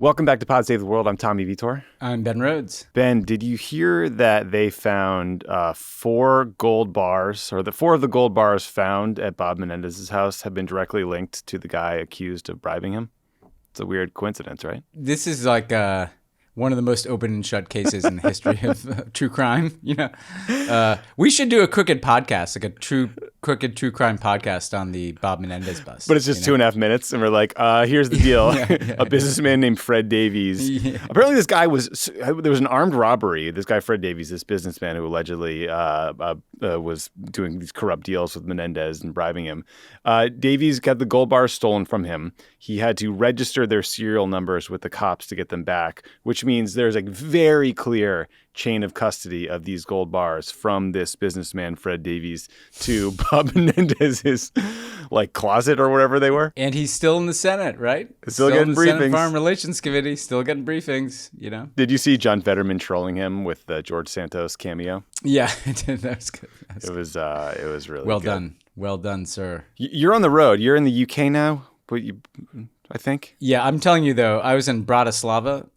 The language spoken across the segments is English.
Welcome back to Pod Save the World. I'm Tommy Vietor. I'm Ben Rhodes. Ben, did you hear that they found four gold bars, or the four of the gold bars found at Bob Menendez's house have been directly linked to the guy accused of bribing him? It's a weird coincidence, right? This is like one of the most open and shut cases in the history of true crime. We should do a crooked podcast, like a crooked true crime podcast on the Bob Menendez bust. But it's just 2.5 minutes, and we're like, here's the deal. Yeah. A businessman named Fred Davies. Yeah. Apparently this guy there was an armed robbery. This guy, Fred Davies, this businessman who allegedly was doing these corrupt deals with Menendez and bribing him. Davies got the gold bars stolen from him. He had to register their serial numbers with the cops to get them back, which means there's a very clear chain of custody of these gold bars from this businessman, Fred Davies, to Bob Menendez's closet or wherever they were. And he's still in the Senate, right? Still getting in the briefings. Senate Foreign Relations Committee, still getting briefings, Did you see John Fetterman trolling him with the George Santos cameo? Yeah, I did. That was good. It was really well good. done. Well done, sir. You're on the road. You're in the UK now, I think. Yeah, I'm telling you though, I was in Bratislava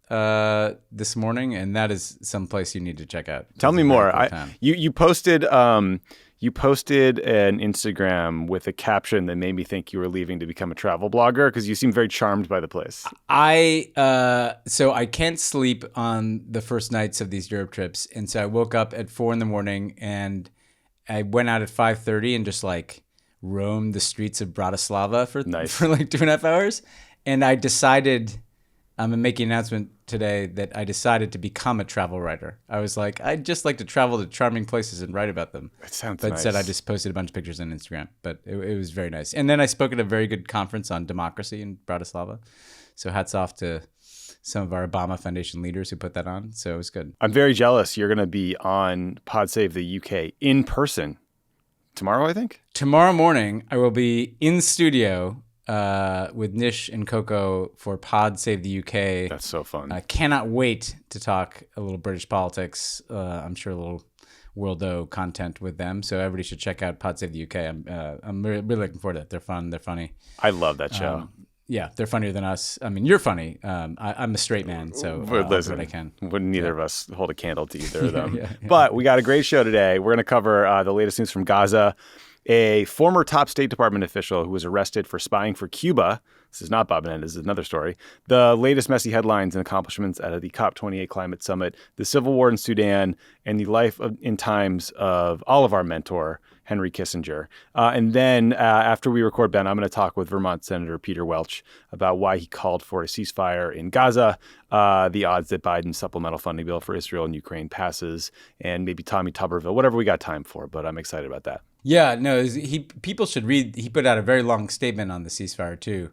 this morning, and that is some place you need to check out. Tell me more. You posted an Instagram with a caption that made me think you were leaving to become a travel blogger because you seem very charmed by the place. So I can't sleep on the first nights of these Europe trips, and so I woke up at 4 a.m. and I went out at 5:30 and just roamed the streets of Bratislava for 2.5 hours. And I decided, I'm making an announcement today that I decided to become a travel writer. I was like, I'd just like to travel to charming places and write about them. That sounds but nice. Instead, I just posted a bunch of pictures on Instagram. But it was very nice. And then I spoke at a very good conference on democracy in Bratislava. So hats off to some of our Obama Foundation leaders who put that on. So it was good. I'm very jealous. You're going to be on Pod Save the UK in person tomorrow, I think? Tomorrow morning, I will be in studio with Nish and Coco for Pod Save the UK. That's so fun. I cannot wait to talk a little British politics. I'm sure a little worldo content with them. So everybody should check out Pod Save the UK. I'm really looking forward to it. They're fun. They're funny. I love that show. Yeah, they're funnier than us. I mean, you're funny. I'm a straight man, so I'll do what I can. Neither of us hold a candle to either of them. Yeah. But we got a great show today. We're going to cover the latest news from Gaza. A former top State Department official who was arrested for spying for Cuba. This is not Bob Menendez, this is another story. The latest messy headlines and accomplishments out of the COP28 climate summit, the civil war in Sudan, and the life in times of all of our mentor, Henry Kissinger. And then after we record, Ben, I'm going to talk with Vermont Senator Peter Welch about why he called for a ceasefire in Gaza, the odds that Biden's supplemental funding bill for Israel and Ukraine passes, and maybe Tommy Tuberville, whatever we got time for. But I'm excited about that. Yeah, no, people should read. He put out a very long statement on the ceasefire too.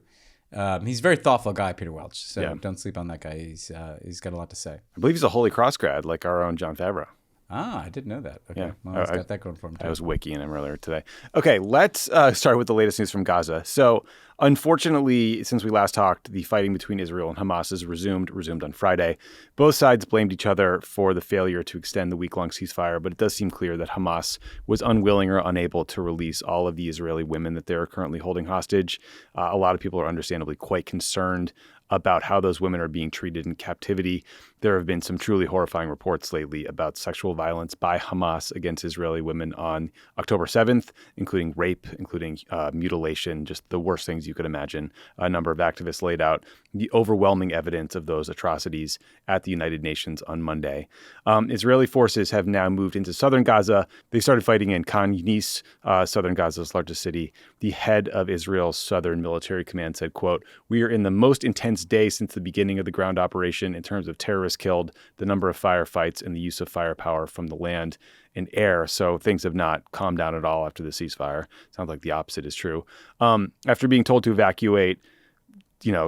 He's a very thoughtful guy, Peter Welch. So Don't sleep on that guy. He's got a lot to say. I believe he's a Holy Cross grad, like our own John Favreau. Ah, I didn't know that. Okay, yeah. Well, he's got that going for him too. I was wikiing him earlier today. Okay, let's start with the latest news from Gaza. So, unfortunately, since we last talked, the fighting between Israel and Hamas has resumed on Friday. Both sides blamed each other for the failure to extend the week-long ceasefire, but it does seem clear that Hamas was unwilling or unable to release all of the Israeli women that they are currently holding hostage. A lot of people are understandably quite concerned about how those women are being treated in captivity. There have been some truly horrifying reports lately about sexual violence by Hamas against Israeli women on October 7th, including rape, including mutilation, just the worst things you could imagine. A number of activists laid out the overwhelming evidence of those atrocities at the United Nations on Monday. Israeli forces have now moved into southern Gaza. They started fighting in Khan Yunis, southern Gaza's largest city. The head of Israel's Southern Military Command said, quote, "We are in the most intense day since the beginning of the ground operation in terms of terrorists killed, the number of firefights, and the use of firepower from the land and air." So things have not calmed down at all after the ceasefire. Sounds like the opposite is true. After being told to evacuate,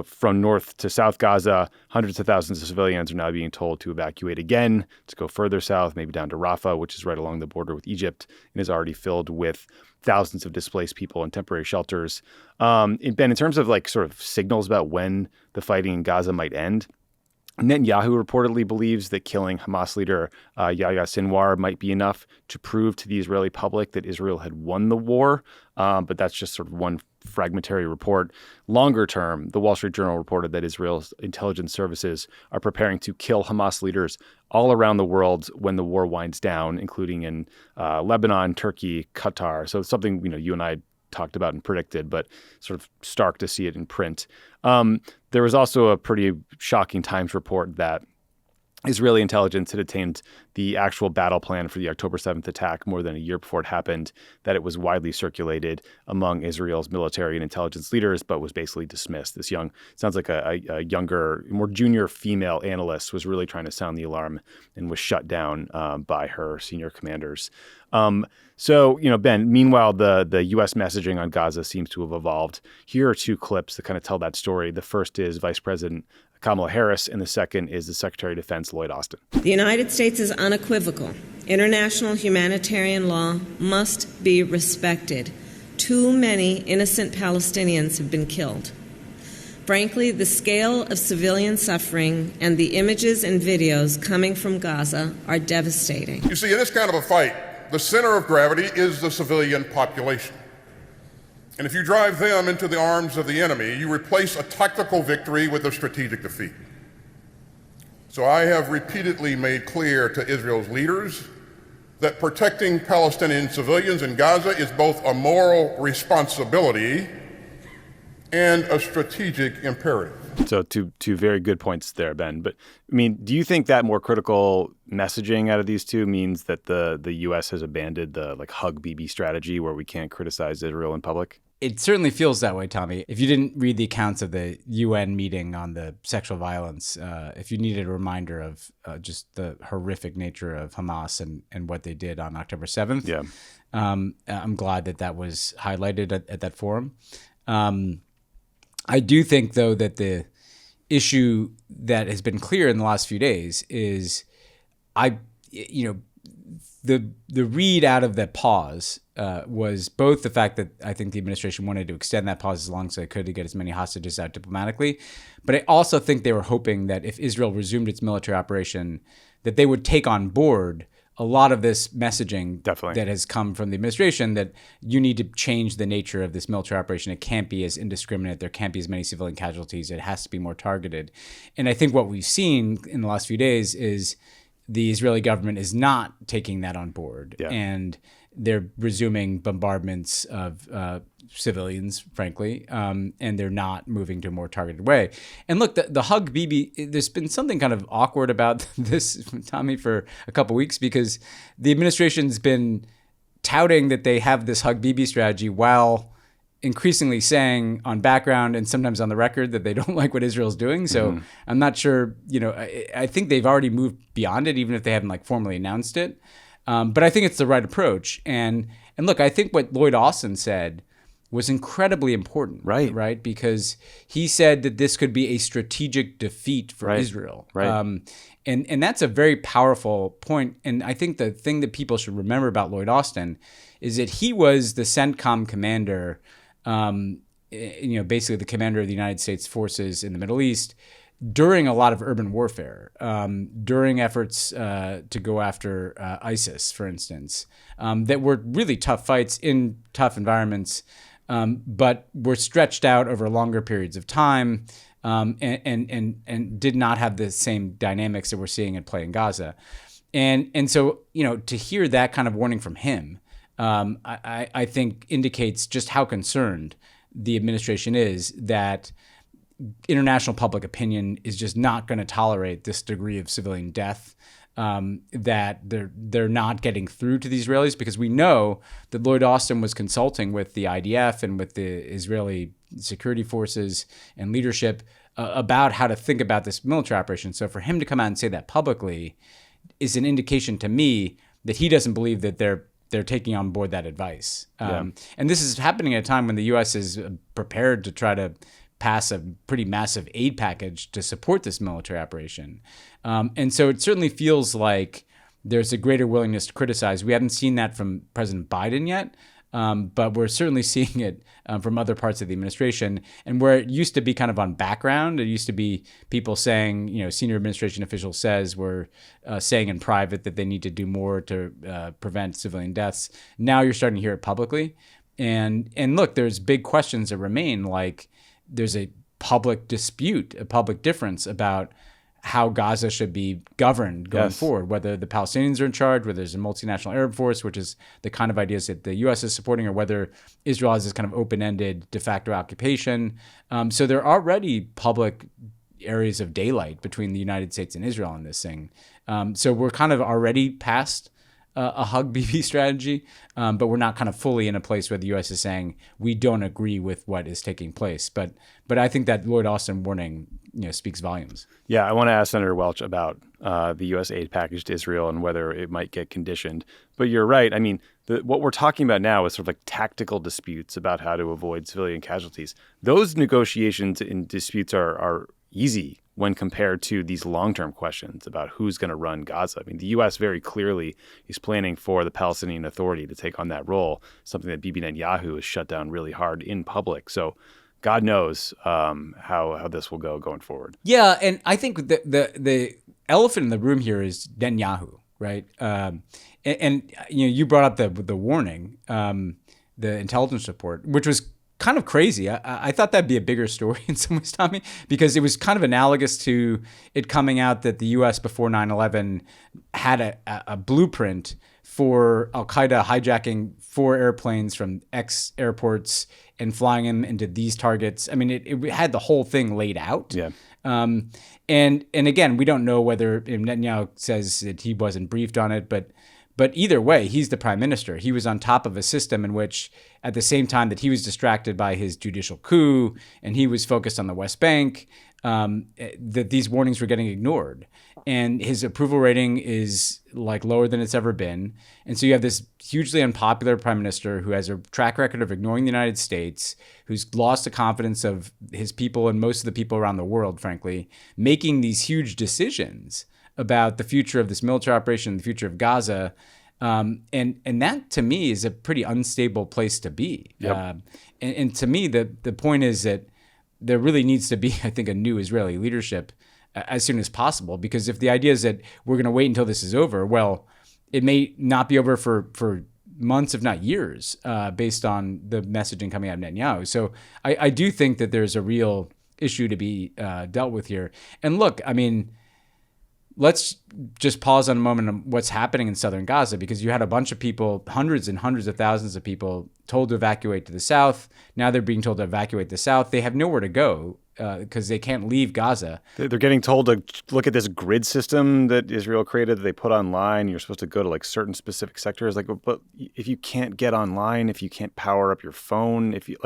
from north to south Gaza, hundreds of thousands of civilians are now being told to evacuate again, to go further south, maybe down to Rafah, which is right along the border with Egypt, and is already filled with thousands of displaced people in temporary shelters. Ben, in terms of sort of signals about when the fighting in Gaza might end, Netanyahu reportedly believes that killing Hamas leader Yahya Sinwar might be enough to prove to the Israeli public that Israel had won the war. But that's just sort of one fragmentary report. Longer term, the Wall Street Journal reported that Israel's intelligence services are preparing to kill Hamas leaders all around the world when the war winds down, including in Lebanon, Turkey, Qatar. So it's something you and I talked about and predicted, but sort of stark to see it in print. There was also a pretty shocking Times report that Israeli intelligence had obtained the actual battle plan for the October 7th attack more than a year before it happened, that it was widely circulated among Israel's military and intelligence leaders, but was basically dismissed. This sounds like a younger, more junior female analyst was really trying to sound the alarm and was shut down by her senior commanders. So, Ben, meanwhile, the U.S. messaging on Gaza seems to have evolved. Here are two clips that kind of tell that story. The first is Vice President Kamala Harris, and the second is the Secretary of Defense, Lloyd Austin. The United States is unequivocal. International humanitarian law must be respected. Too many innocent Palestinians have been killed. Frankly, the scale of civilian suffering and the images and videos coming from Gaza are devastating. You see, in this kind of a fight, the center of gravity is the civilian population. And if you drive them into the arms of the enemy, you replace a tactical victory with a strategic defeat. So I have repeatedly made clear to Israel's leaders that protecting Palestinian civilians in Gaza is both a moral responsibility and a strategic imperative. So two very good points there, Ben. But I mean, do you think that more critical messaging out of these two means that the U.S. has abandoned the hug Bibi strategy where we can't criticize Israel in public? It certainly feels that way, Tommy. If you didn't read the accounts of the UN meeting on the sexual violence, if you needed a reminder of just the horrific nature of Hamas and what they did on October 7th, yeah. I'm glad that was highlighted at that forum. I do think, though, that the issue that has been clear in the last few days is the read out of that pause was both the fact that I think the administration wanted to extend that pause as long as they could to get as many hostages out diplomatically. But I also think they were hoping that if Israel resumed its military operation, that they would take on board a lot of this messaging that has come from the administration that you need to change the nature of this military operation. It can't be as indiscriminate. There can't be as many civilian casualties. It has to be more targeted. And I think what we've seen in the last few days is the Israeli government is not taking that on board. Yeah. And they're resuming bombardments of civilians, frankly, and they're not moving to a more targeted way. And look, the hug Bibi, there's been something kind of awkward about this, Tommy, for a couple of weeks because the administration's been touting that they have this hug Bibi strategy while increasingly saying on background and sometimes on the record that they don't like what Israel's doing. So I'm not sure, I think they've already moved beyond it, even if they haven't formally announced it. But I think it's the right approach. And look, I think what Lloyd Austin said was incredibly important, right? Because he said that this could be a strategic defeat for Israel. Right. And that's a very powerful point. And I think the thing that people should remember about Lloyd Austin is that he was the CENTCOM commander, basically the commander of the United States forces in the Middle East during a lot of urban warfare, during efforts to go after ISIS, for instance, that were really tough fights in tough environments, but were stretched out over longer periods of time and did not have the same dynamics that we're seeing at play in Gaza. And so, to hear that kind of warning from him, I think indicates just how concerned the administration is that international public opinion is just not going to tolerate this degree of civilian death, that they're not getting through to the Israelis, because we know that Lloyd Austin was consulting with the IDF and with the Israeli security forces and leadership about how to think about this military operation. So for him to come out and say that publicly is an indication to me that he doesn't believe that they're taking on board that advice. And this is happening at a time when the U.S. is prepared to try to pass a pretty massive aid package to support this military operation. And so it certainly feels like there's a greater willingness to criticize. We haven't seen that from President Biden yet, but we're certainly seeing it from other parts of the administration. And where it used to be kind of on background, it used to be people saying, senior administration officials were saying in private that they need to do more to prevent civilian deaths. Now you're starting to hear it publicly. And look, there's big questions that remain. Like there's a public dispute, a public difference about how Gaza should be governed going forward, whether the Palestinians are in charge, whether there's a multinational Arab force, which is the kind of ideas that the U.S. is supporting, or whether Israel has this kind of open-ended de facto occupation. So there are already public areas of daylight between the United States and Israel in this thing. So we're kind of already past a hug Bibi strategy, but we're not kind of fully in a place where the U.S. is saying we don't agree with what is taking place. But I think that Lloyd Austin warning speaks volumes. Yeah, I want to ask Senator Welch about the U.S. aid package to Israel and whether it might get conditioned. But you're right. I mean, what we're talking about now is sort of like tactical disputes about how to avoid civilian casualties. Those negotiations and disputes are easy when compared to these long-term questions about who's going to run Gaza. I mean, the U.S. very clearly is planning for the Palestinian Authority to take on that role, something that Bibi Netanyahu has shut down really hard in public. So God knows how this will go going forward. Yeah, and I think the elephant in the room here is Netanyahu, right? And you brought up the warning, the intelligence report, which was kind of crazy. I thought that'd be a bigger story in some ways, Tommy, because it was kind of analogous to it coming out that the U.S. before 9/11 had a blueprint for Al-Qaeda hijacking 4 airplanes from X airports and flying them into these targets. I mean, it had the whole thing laid out. Yeah. And again, we don't know whether Netanyahu says that he wasn't briefed on it, but either way, he's the prime minister. He was on top of a system in which, at the same time that he was distracted by his judicial coup and he was focused on the West Bank, that these warnings were getting ignored. And his approval rating is like lower than it's ever been. And so you have this hugely unpopular prime minister who has a track record of ignoring the United States, who's lost the confidence of his people and most of the people around the world, frankly, making these huge decisions about the future of this military operation, the future of Gaza. And that, to me, is a pretty unstable place to be. Yep. And to me, the point is that there really needs to be, I think, a new Israeli leadership as soon as possible. Because if the idea is that we're going to wait until this is over, well, it may not be over for months, if not years, based on the messaging coming out of Netanyahu. So I do think that there's a real issue to be dealt with here. And look, I mean, let's just pause on a moment on what's happening in southern Gaza, because you had a bunch of people, hundreds and hundreds of thousands of people, told to evacuate to the south. Now they're being told to evacuate the south. They have nowhere to go because they can't leave Gaza. They're getting told to look at this grid system that Israel created that they put online. You're supposed to go to like certain specific sectors. Like, but if you can't get online, if you can't power up your phone, if you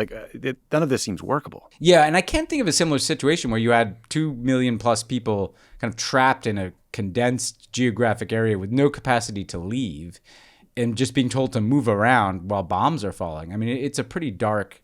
none of this seems workable. Yeah, and I can't think of a similar situation where you had 2 million plus people kind of trapped in a condensed geographic area with no capacity to leave and just being told to move around while bombs are falling. I mean, it's a pretty dark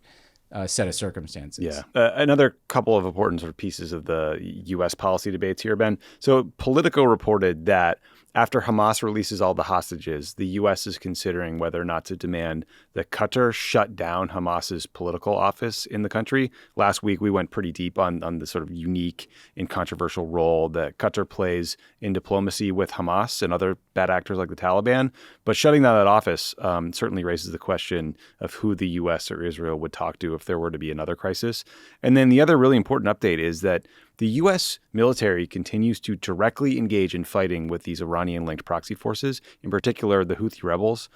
set of circumstances. Yeah. Another couple of important sort of pieces of the U.S. policy debates here, Ben. So Politico reported that after Hamas releases all the hostages, the U.S. is considering whether or not to demand that Qatar shut down Hamas's political office in the country. Last week, we went pretty deep on the sort of unique and controversial role that Qatar plays in diplomacy with Hamas and other bad actors like the Taliban. But shutting down that office certainly raises the question of who the U.S. or Israel would talk to if there were to be another crisis. And then the other really important update is that the U.S. military continues to directly engage in fighting with these Iranian-linked proxy forces, in particular the Houthi rebels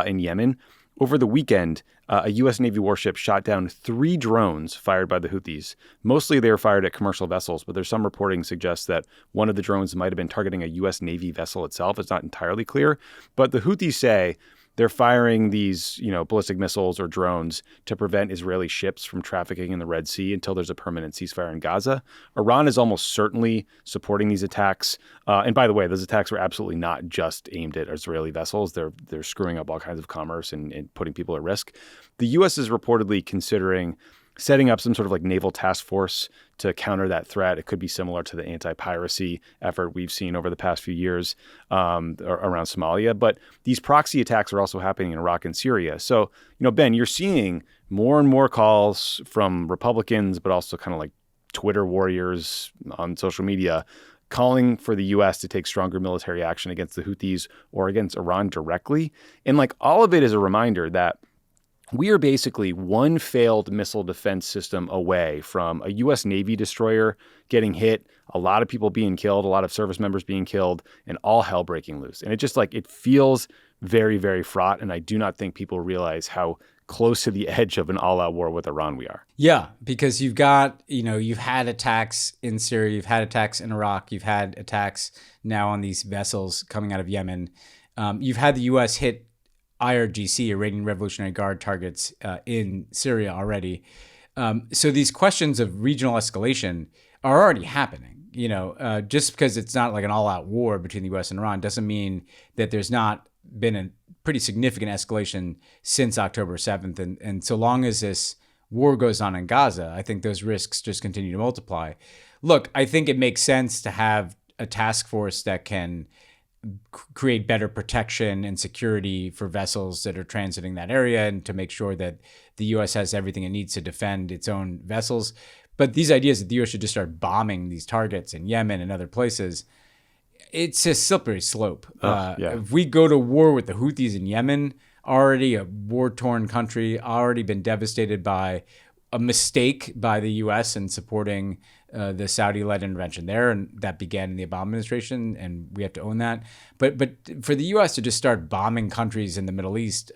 in Yemen. Over the weekend, a U.S. Navy warship shot down 3 drones fired by the Houthis. Mostly they were fired at commercial vessels, but there's some reporting suggests that one of the drones might have been targeting a U.S. Navy vessel itself. It's not entirely clear. But the Houthis say they're firing these, ballistic missiles or drones to prevent Israeli ships from trafficking in the Red Sea until there's a permanent ceasefire in Gaza. Iran is almost certainly supporting these attacks. And by the way, those attacks are absolutely not just aimed at Israeli vessels. They're screwing up all kinds of commerce and putting people at risk. The U.S. is reportedly considering setting up some sort of like naval task force to counter that threat. It could be similar to the anti-piracy effort we've seen over the past few years around Somalia. But these proxy attacks are also happening in Iraq and Syria. So, Ben, you're seeing more and more calls from Republicans, but also kind of like Twitter warriors on social media calling for the U.S. to take stronger military action against the Houthis or against Iran directly. And like all of it is a reminder that We are basically one failed missile defense system away from a U.S. Navy destroyer getting hit, a lot of people being killed, a lot of service members being killed, and all hell breaking loose. And it just it feels very, very fraught. And I do not think people realize how close to the edge of an all-out war with Iran we are. Yeah, because you've got, you've had attacks in Syria, you've had attacks in Iraq, you've had attacks now on these vessels coming out of Yemen. You've had the U.S. hit IRGC, Iranian Revolutionary Guard targets in Syria already. So these questions of regional escalation are already happening. Just because it's not like an all-out war between the U.S. and Iran doesn't mean that there's not been a pretty significant escalation since October 7th. And so long as this war goes on in Gaza, I think those risks just continue to multiply. Look, I think it makes sense to have a task force that can create better protection and security for vessels that are transiting that area and to make sure that the U.S. has everything it needs to defend its own vessels. But these ideas that the U.S. should just start bombing these targets in Yemen and other places, it's a slippery slope. If we go to war with the Houthis in Yemen, already a war-torn country, already been devastated by a mistake by the U.S. in supporting the Saudi-led intervention there, and that began in the Obama administration, and we have to own that. But for the U.S. to just start bombing countries in the Middle East,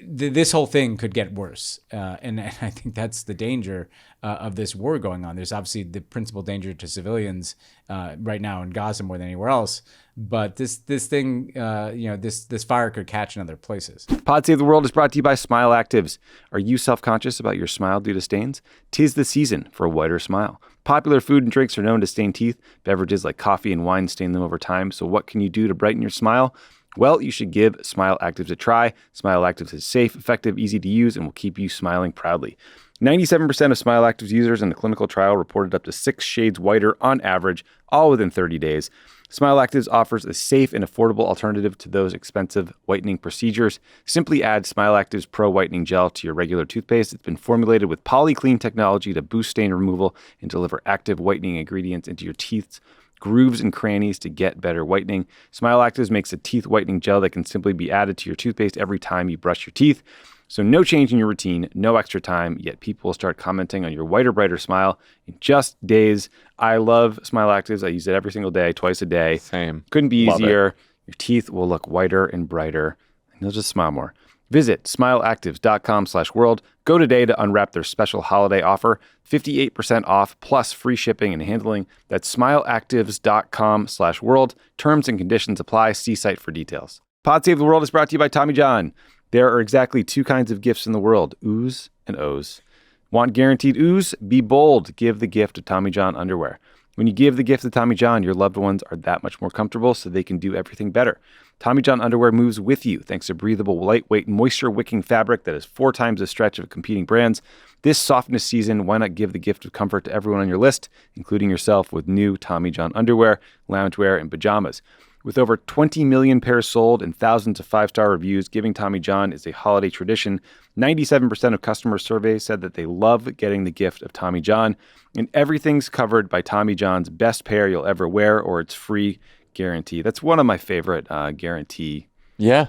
this whole thing could get worse. And I think that's the danger of this war going on. There's obviously the principal danger to civilians right now in Gaza more than anywhere else. But this thing, this fire could catch in other places. Pod Save the World is brought to you by Smile Actives. Are you self-conscious about your smile due to stains? 'Tis the season for a whiter smile. Popular food and drinks are known to stain teeth. Beverages like coffee and wine stain them over time. So what can you do to brighten your smile? Well, you should give Smile Actives a try. Smile Actives is safe, effective, easy to use, and will keep you smiling proudly. 97% of Smile Actives users in the clinical trial reported up to 6 shades whiter on average, all within 30 days. Smile Actives offers a safe and affordable alternative to those expensive whitening procedures. Simply add Smile Actives Pro Whitening Gel to your regular toothpaste. It's been formulated with polyclean technology to boost stain removal and deliver active whitening ingredients into your teeth's grooves and crannies to get better whitening. Smile Actives makes a teeth whitening gel that can simply be added to your toothpaste every time you brush your teeth. So no change in your routine, no extra time, yet people will start commenting on your whiter, brighter smile in just days. I love Smile Actives. I use it every single day, twice a day. Same. Couldn't be easier. Your teeth will look whiter and brighter, and you'll just smile more. Visit smileactives.com/world. Go today to unwrap their special holiday offer, 58% off plus free shipping and handling. That's smileactives.com/world. Terms and conditions apply. See site for details. Pod Save the World is brought to you by Tommy John. There are exactly 2 kinds of gifts in the world, oohs and ohs. Want guaranteed oohs? Be bold. Give the gift of Tommy John underwear. When you give the gift of Tommy John, your loved ones are that much more comfortable so they can do everything better. Tommy John underwear moves with you thanks to breathable, lightweight, moisture-wicking fabric that is 4 times the stretch of competing brands. This softness season, why not give the gift of comfort to everyone on your list, including yourself, with new Tommy John underwear, loungewear, and pajamas. With over 20 million pairs sold and thousands of 5-star reviews, giving Tommy John is a holiday tradition. 97% of customer surveys said that they love getting the gift of Tommy John, and everything's covered by Tommy John's best pair you'll ever wear, or it's free guarantee. That's one of my favorite guarantee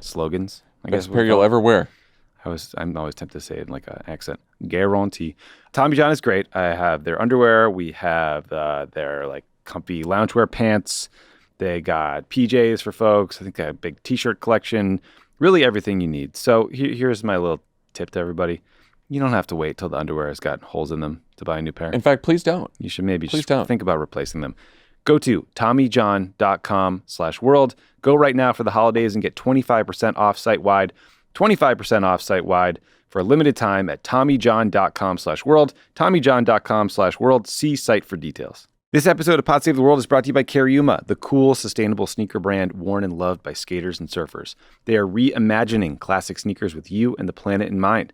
slogans. Best pair you'll ever wear. I'm always tempted to say it in like an accent. Guarantee. Tommy John is great. I have their underwear. We have their like comfy loungewear pants. They got PJs for folks. I think they have a big t-shirt collection. Really everything you need. So here's my little tip to everybody. You don't have to wait till the underwear has got holes in them to buy a new pair. In fact, please don't. You should maybe think about replacing them. Go to TommyJohn.com/world. Go right now for the holidays and get 25% off site-wide. 25% off site-wide for a limited time at TommyJohn.com/world. TommyJohn.com/world. See site for details. This episode of Pod Save the World is brought to you by Cariuma, the cool, sustainable sneaker brand worn and loved by skaters and surfers. They are reimagining classic sneakers with you and the planet in mind.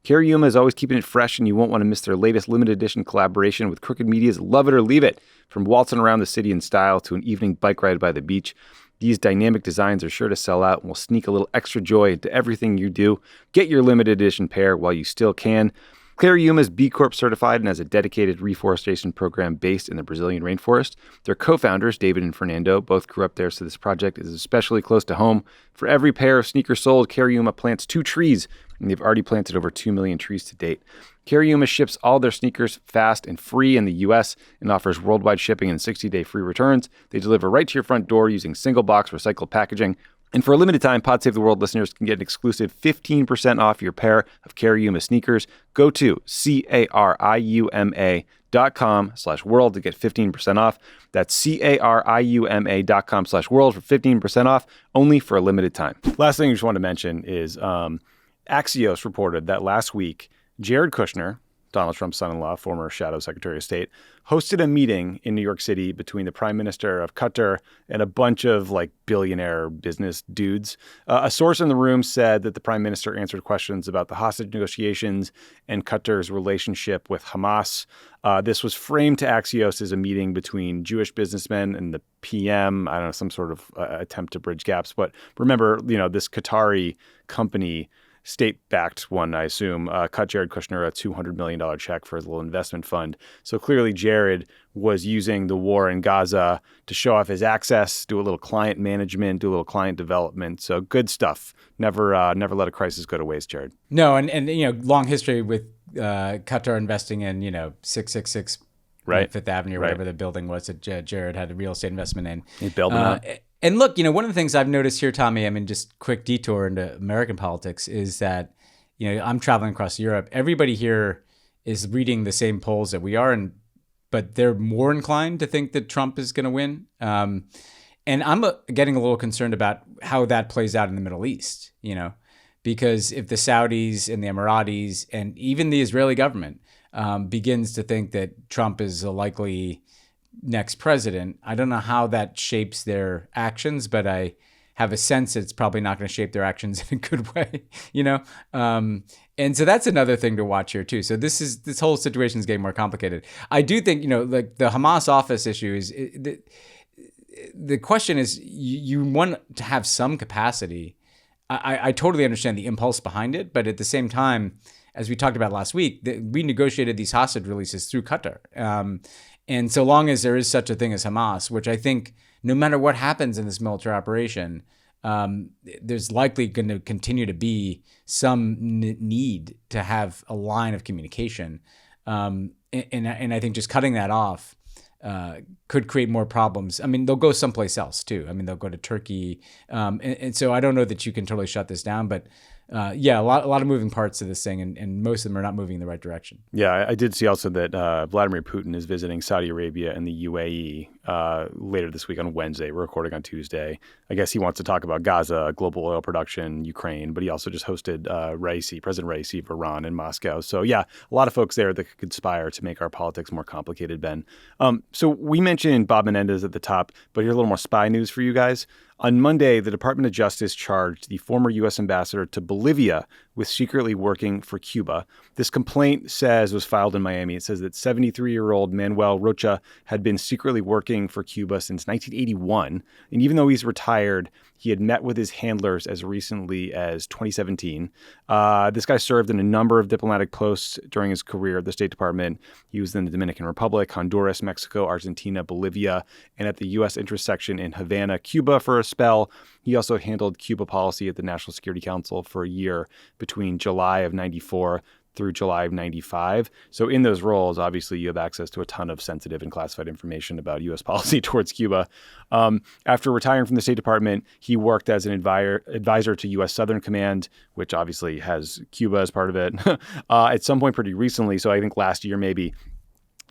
Cariuma is always keeping it fresh, and you won't want to miss their latest limited edition collaboration with Crooked Media's Love It or Leave It. From waltzing around the city in style to an evening bike ride by the beach, these dynamic designs are sure to sell out and will sneak a little extra joy into everything you do. Get your limited edition pair while you still can. Clariuma is B Corp certified and has a dedicated reforestation program based in the Brazilian rainforest. Their co-founders, David and Fernando, both grew up there, so this project is especially close to home. For every pair of sneakers sold, Clariuma plants 2 trees, and they've already planted over 2 million trees to date. Clariuma ships all their sneakers fast and free in the U.S. and offers worldwide shipping and 60-day free returns. They deliver right to your front door using single-box recycled packaging. And for a limited time, Pod Save the World listeners can get an exclusive 15% off your pair of Clariuma sneakers. Go to CARIUMA.com/world to get 15% off. That's CARIUMA.com/world for 15% off, only for a limited time. Last thing I just want to mention is Axios reported that last week, Jared Kushner, Donald Trump's son-in-law, former Shadow Secretary of State, hosted a meeting in New York City between the Prime Minister of Qatar and a bunch of billionaire business dudes. A source in the room said that the Prime Minister answered questions about the hostage negotiations and Qatar's relationship with Hamas. This was framed to Axios as a meeting between Jewish businessmen and the PM. I don't know, some sort of attempt to bridge gaps. But remember, this Qatari company, state-backed one, I assume, cut Jared Kushner a $200 million check for his little investment fund. So clearly Jared was using the war in Gaza to show off his access, do a little client management, do a little client development. So good stuff. Never let a crisis go to waste, Jared. No, and long history with Qatar investing in 666 right. Fifth Avenue, or whatever the building was that Jared had a real estate investment in. He built them up. And look, one of the things I've noticed here, Tommy, just quick detour into American politics, is that, I'm traveling across Europe. Everybody here is reading the same polls that we are, but they're more inclined to think that Trump is going to win. And I'm getting a little concerned about how that plays out in the Middle East, because if the Saudis and the Emiratis and even the Israeli government begins to think that Trump is a likely next president, I don't know how that shapes their actions, but I have a sense that it's probably not going to shape their actions in a good way, and so that's another thing to watch here too. So this whole situation is getting more complicated. I do think, the Hamas office issue is the question is you want to have some capacity. I totally understand the impulse behind it, but at the same time, as we talked about last week, we negotiated these hostage releases through Qatar. And so long as there is such a thing as Hamas, which I think no matter what happens in this military operation, there's likely going to continue to be some need to have a line of communication. And I think just cutting that off could create more problems. They'll go someplace else too. They'll go to Turkey. And so I don't know that you can totally shut this down, but a lot of moving parts to this thing, and most of them are not moving in the right direction. Yeah, I did see also that Vladimir Putin is visiting Saudi Arabia and the UAE later this week on Wednesday. We're recording on Tuesday. I guess he wants to talk about Gaza, global oil production, Ukraine, but he also just hosted President Raisi of Iran in Moscow. So yeah, a lot of folks there that could conspire to make our politics more complicated, Ben. So we mentioned Bob Menendez at the top, but here's a little more spy news for you guys. On Monday, the Department of Justice charged the former U.S. ambassador to Bolivia with secretly working for Cuba. This complaint was filed in Miami. It says that 73-year-old Manuel Rocha had been secretly working for Cuba since 1981. And even though he's retired, he had met with his handlers as recently as 2017. This guy served in a number of diplomatic posts during his career at the State Department. He was in the Dominican Republic, Honduras, Mexico, Argentina, Bolivia, and at the U.S. interest section in Havana, Cuba for a spell. He also handled Cuba policy at the National Security Council for a year between July of 94 through July of 95. So in those roles, obviously, you have access to a ton of sensitive and classified information about U.S. policy towards Cuba. After retiring from the State Department, he worked as an advisor to U.S. Southern Command, which obviously has Cuba as part of it, at some point pretty recently. So I think last year maybe.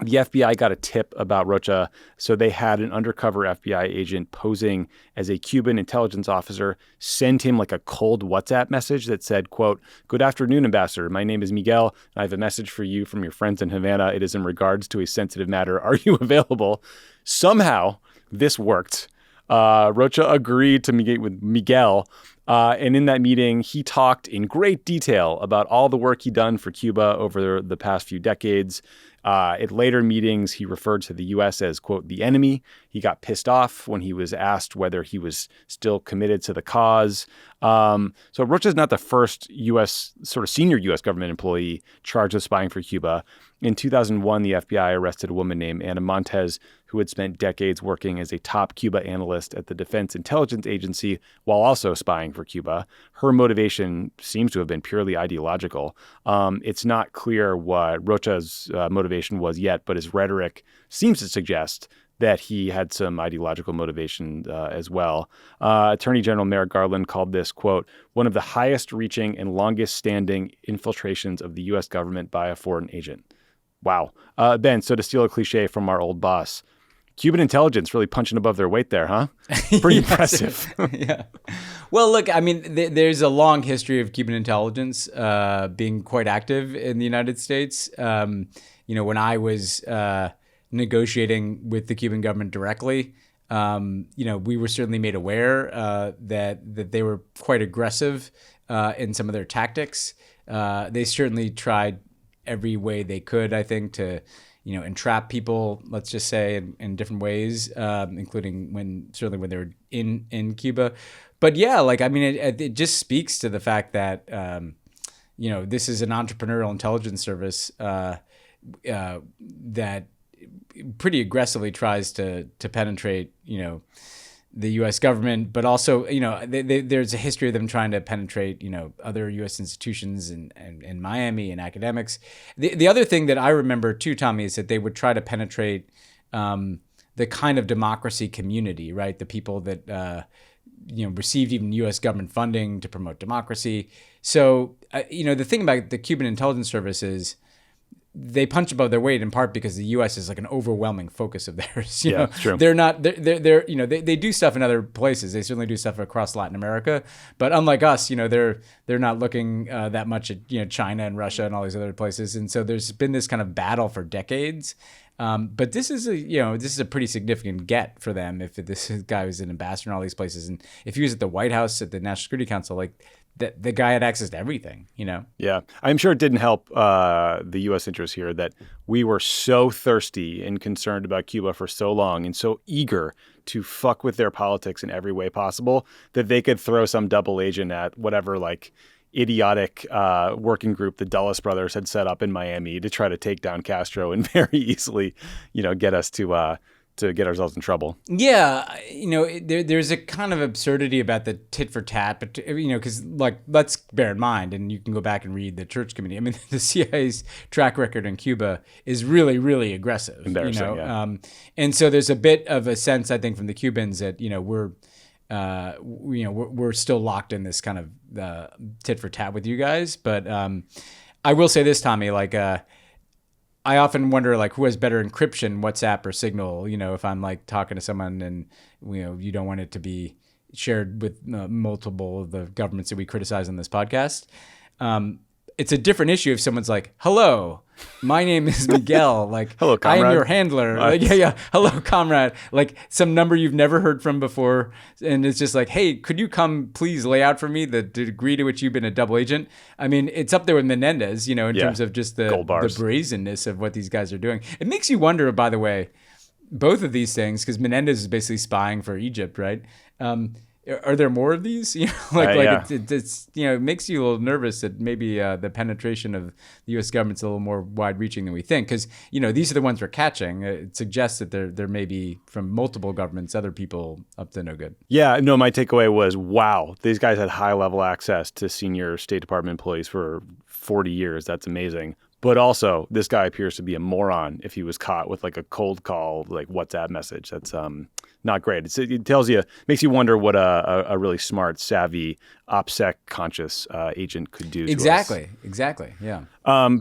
The FBI got a tip about Rocha, so they had an undercover FBI agent posing as a Cuban intelligence officer send him like a cold WhatsApp message that said, quote, "Good afternoon, Ambassador. My name is Miguel, and I have a message for you from your friends in Havana. It is in regards to a sensitive matter. Are you available?" Somehow, this worked. Rocha agreed to meet with Miguel, and in that meeting, he talked in great detail about all the work he'd done for Cuba over the past few decades. At later meetings, he referred to the U.S. as, quote, the enemy. He got pissed off when he was asked whether he was still committed to the cause. So Rocha is not the first sort of senior U.S. government employee charged with spying for Cuba. In 2001, the FBI arrested a woman named Ana Montes, who had spent decades working as a top Cuba analyst at the Defense Intelligence Agency while also spying for Cuba. Her motivation seems to have been purely ideological. It's not clear what Rocha's motivation was yet, but his rhetoric seems to suggest that he had some ideological motivation as well. Attorney General Merrick Garland called this, quote, one of the highest reaching and longest standing infiltrations of the U.S. government by a foreign agent. Wow. Ben, so to steal a cliche from our old boss, Cuban intelligence really punching above their weight there, huh? Pretty impressive. Yeah. Well, look, I mean, there's a long history of Cuban intelligence being quite active in the United States. When I was negotiating with the Cuban government directly, we were certainly made aware that they were quite aggressive in some of their tactics. They certainly tried every way they could, I think, to entrap people, let's just say, in different ways, including when they were in Cuba. But yeah, it just speaks to the fact that this is an entrepreneurial intelligence service that pretty aggressively tries to penetrate the U.S. government, but also, there's a history of them trying to penetrate, other U.S. institutions in Miami and academics. The other thing that I remember too, Tommy, is that they would try to penetrate the kind of democracy community, right? The people that, received even U.S. government funding to promote democracy. So, the thing about the Cuban intelligence service is they punch above their weight in part because the U.S. is like an overwhelming focus of theirs. Yeah, it's true. They're not. They do stuff in other places. They certainly do stuff across Latin America. But unlike us, they're not looking that much at China and Russia and all these other places. And so there's been this kind of battle for decades. But this is a pretty significant get for them if this guy was an ambassador in all these places, and if he was at the White House at the National Security Council, the guy had access to everything, Yeah, I'm sure it didn't help the U.S. interest here that we were so thirsty and concerned about Cuba for so long and so eager to fuck with their politics in every way possible that they could throw some double agent at whatever idiotic working group the Dulles brothers had set up in Miami to try to take down Castro and very easily, get us to get ourselves in trouble. Yeah, there's a kind of absurdity about the tit for tat, but because let's bear in mind, and you can go back and read the Church Committee. I mean, the CIA's track record in Cuba is really, really aggressive. Embarrassing, yeah. And so there's a bit of a sense, I think, from the Cubans that we're still locked in this kind of tit for tat with you guys. But I will say this, Tommy, I often wonder who has better encryption, WhatsApp or Signal, if I'm talking to someone and you don't want it to be shared with multiple of the governments that we criticize on this podcast. It's a different issue if someone's like, hello, my name is Miguel. Hello, comrade. I am your handler. Hello, comrade. Some number you've never heard from before. And it's just hey, could you come please lay out for me the degree to which you've been a double agent? I mean, it's up there with Menendez, in terms of just the brazenness of what these guys are doing. It makes you wonder, by the way, both of these things, because Menendez is basically spying for Egypt, right? Are there more of these? It makes you a little nervous that maybe the penetration of the U.S. government's a little more wide-reaching than we think, because these are the ones we're catching. It suggests that there may be from multiple governments other people up to no good. Yeah, no, my takeaway was, wow, these guys had high-level access to senior State Department employees for 40 years. That's amazing. But also, this guy appears to be a moron if he was caught with a cold call, WhatsApp message. That's not great. It tells you, makes you wonder what a really smart, savvy, OPSEC conscious agent could do. Exactly. Yeah.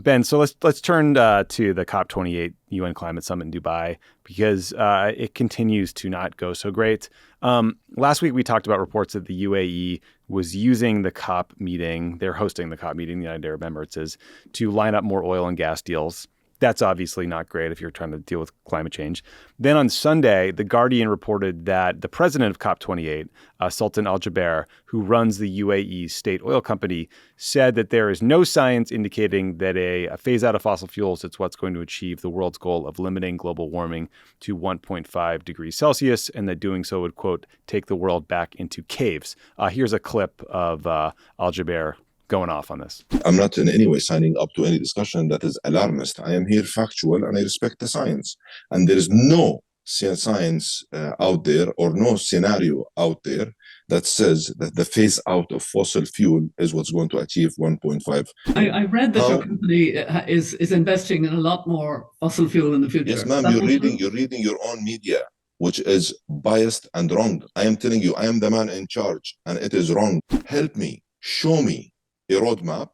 Ben, so let's turn to the COP28 UN Climate Summit in Dubai, because it continues to not go so great. Last week we talked about reports that the UAE was using the COP meeting. They're hosting the COP meeting, the United Arab Emirates is, to line up more oil and gas deals. That's obviously not great if you're trying to deal with climate change. Then on Sunday, The Guardian reported that the president of COP28, Sultan Al Jaber, who runs the UAE's state oil company, said that there is no science indicating that a phase out of fossil fuels is what's going to achieve the world's goal of limiting global warming to 1.5 degrees Celsius, and that doing so would, quote, take the world back into caves. Here's a clip of Al Jaber going off on this. I'm not in any way signing up to any discussion that is alarmist. I am here factual and I respect the science. And there is no science out there or no scenario out there that says that the phase out of fossil fuel is what's going to achieve 1.5. I read that your company is investing in a lot more fossil fuel in the future. Yes, ma'am, you're reading your own media, which is biased and wrong. I am telling you, I am the man in charge and it is wrong. Help me, show me a roadmap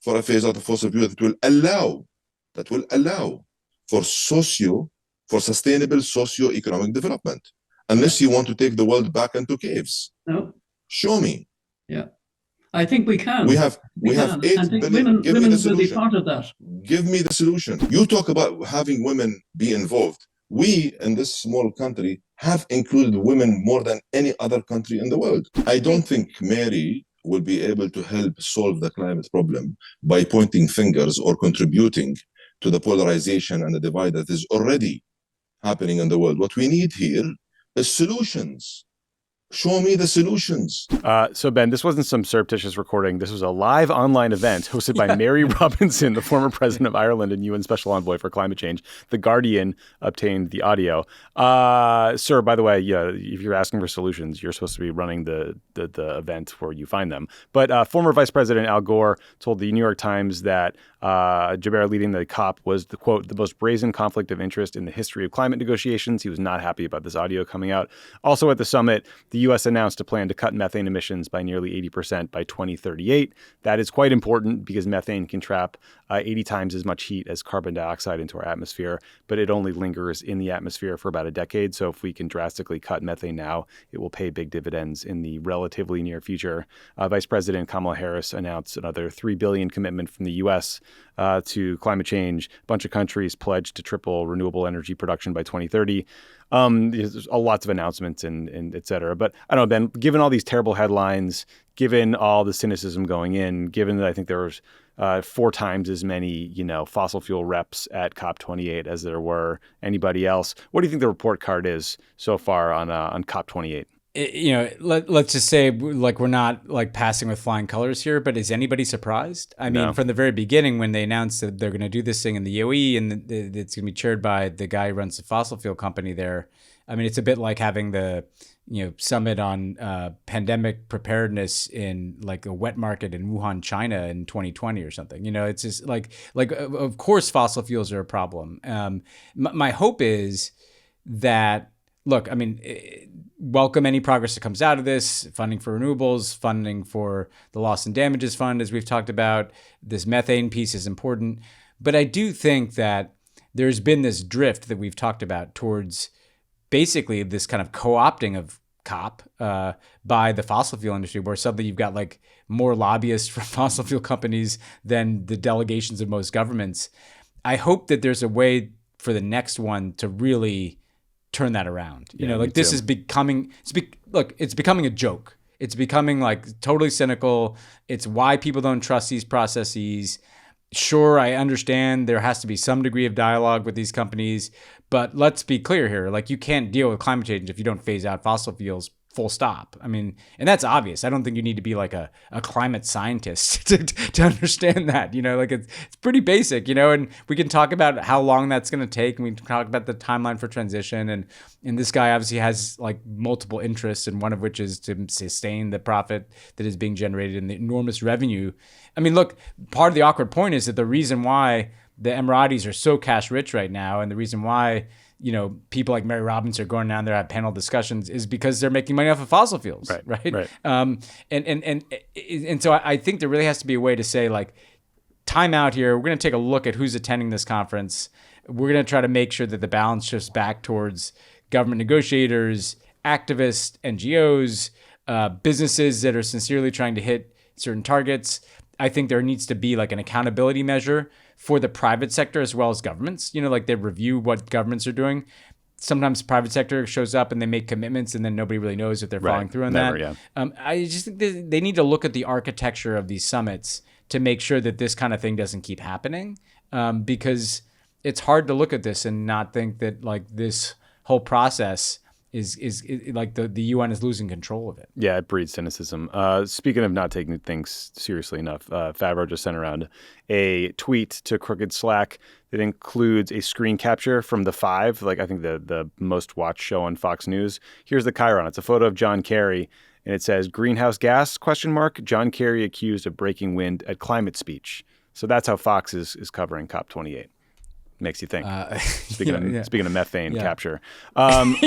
for a phase out of fossil fuel that will allow for sustainable socio-economic development. Unless you want to take the world back into caves. No. Show me. Yeah. I think we can. We have 8 billion. Give me the solution. Will be part of that. Give me the solution. You talk about having women be involved. We, in this small country, have included women more than any other country in the world. I don't think Mary will be able to help solve the climate problem by pointing fingers or contributing to the polarization and the divide that is already happening in the world. What we need here is solutions. Show me the solutions. So, Ben, this wasn't some surreptitious recording. This was a live online event hosted by Mary Robinson, the former president of Ireland and UN Special Envoy for Climate Change. The Guardian obtained the audio. Sir, by the way, if you're asking for solutions, you're supposed to be running the event where you find them. But former Vice President Al Gore told the New York Times that Jaber leading the COP was, the quote, the most brazen conflict of interest in the history of climate negotiations. He was not happy about this audio coming out. Also at the summit, the U.S. announced a plan to cut methane emissions by nearly 80% by 2038. That is quite important because methane can trap 80 times as much heat as carbon dioxide into our atmosphere, but it only lingers in the atmosphere for about a decade. So if we can drastically cut methane now, it will pay big dividends in the relatively near future. Vice President Kamala Harris announced another $3 billion commitment from the U.S. To climate change. A bunch of countries pledged to triple renewable energy production by 2030. There's lots of announcements and et cetera. But I don't know, Ben, given all these terrible headlines, given all the cynicism going in, given that I think there was 4 times as many, fossil fuel reps at COP28 as there were anybody else, what do you think the report card is so far on COP28? Let's just say like we're not like passing with flying colors here, but is anybody surprised? I mean, from the very beginning when they announced that they're going to do this thing in the UAE and it's going to be chaired by the guy who runs the fossil fuel company there. I mean, it's a bit like having the summit on pandemic preparedness in like a wet market in Wuhan, China in 2020 or something. It's just like of course fossil fuels are a problem. My hope is that, look, I mean, welcome any progress that comes out of this, funding for renewables, funding for the loss and damages fund, as we've talked about. This methane piece is important. But I do think that there's been this drift that we've talked about towards basically this kind of co-opting of COP by the fossil fuel industry, where suddenly you've got like more lobbyists for fossil fuel companies than the delegations of most governments. I hope that there's a way for the next one to really turn that around. This is becoming, it's becoming a joke. It's becoming like totally cynical. It's why people don't trust these processes. Sure, I understand there has to be some degree of dialogue with these companies, but let's be clear here. Like, you can't deal with climate change if you don't phase out fossil fuels, full stop. I mean, and that's obvious. I don't think you need to be like a climate scientist to understand that, it's pretty basic, and we can talk about how long that's going to take. And we can talk about the timeline for transition. And this guy obviously has like multiple interests, and one of which is to sustain the profit that is being generated and the enormous revenue. I mean, look, part of the awkward point is that the reason why the Emiratis are so cash rich right now, and the reason why people like Mary Robbins are going down there have panel discussions is because they're making money off of fossil fuels, right? And so I think there really has to be a way to say, like, time out here. We're going to take a look at who's attending this conference. We're going to try to make sure that the balance shifts back towards government negotiators, activists, NGOs, businesses that are sincerely trying to hit certain targets. I think there needs to be like an accountability measure for the private sector as well as governments. Like they review what governments are doing. Sometimes private sector shows up and they make commitments and then nobody really knows if they're following through on that. Yeah. I just think they need to look at the architecture of these summits to make sure that this kind of thing doesn't keep happening, because it's hard to look at this and not think that like this whole process is like the UN is losing control of it. Yeah, it breeds cynicism. Speaking of not taking things seriously enough, Favreau just sent around a tweet to Crooked Slack that includes a screen capture from The Five, like I think the most watched show on Fox News. Here's the chyron. It's a photo of John Kerry, and it says, "Greenhouse gas, ? John Kerry accused of breaking wind at climate speech." So that's how Fox is covering COP28. Makes you think. Speaking of methane capture. Put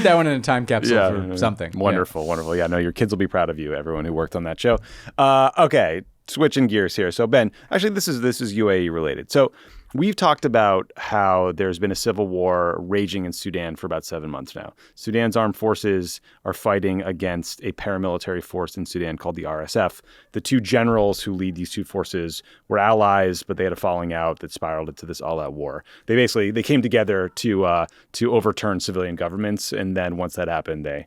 that one in a time capsule for something. Wonderful. Yeah, no, your kids will be proud of you, everyone who worked on that show. Okay, switching gears here. So, Ben, actually, this is UAE related. So we've talked about how there's been a civil war raging in Sudan for about 7 months now. Sudan's armed forces are fighting against a paramilitary force in Sudan called the RSF. The two generals who lead these two forces were allies, but they had a falling out that spiraled into this all-out war. They came together to overturn civilian governments, and then once that happened, they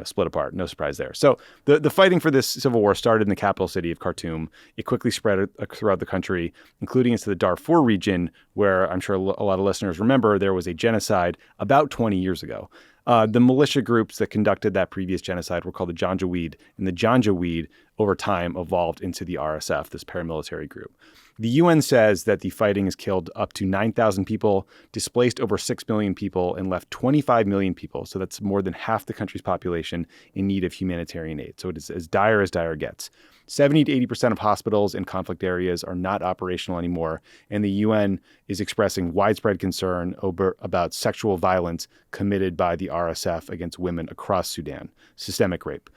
split apart. No surprise there. So the fighting for this civil war started in the capital city of Khartoum. It quickly spread throughout the country, including into the Darfur region, where I'm sure a lot of listeners remember there was a genocide about 20 years ago. The militia groups that conducted that previous genocide were called the Janjaweed, and the Janjaweed over time evolved into the RSF, this paramilitary group. The UN says that the fighting has killed up to 9,000 people, displaced over 6 million people, and left 25 million people. So that's more than half the country's population in need of humanitarian aid. So it is as dire gets. 70 to 80% of hospitals in conflict areas are not operational anymore, and the UN is expressing widespread concern about sexual violence committed by the RSF against women across Sudan, systemic rape.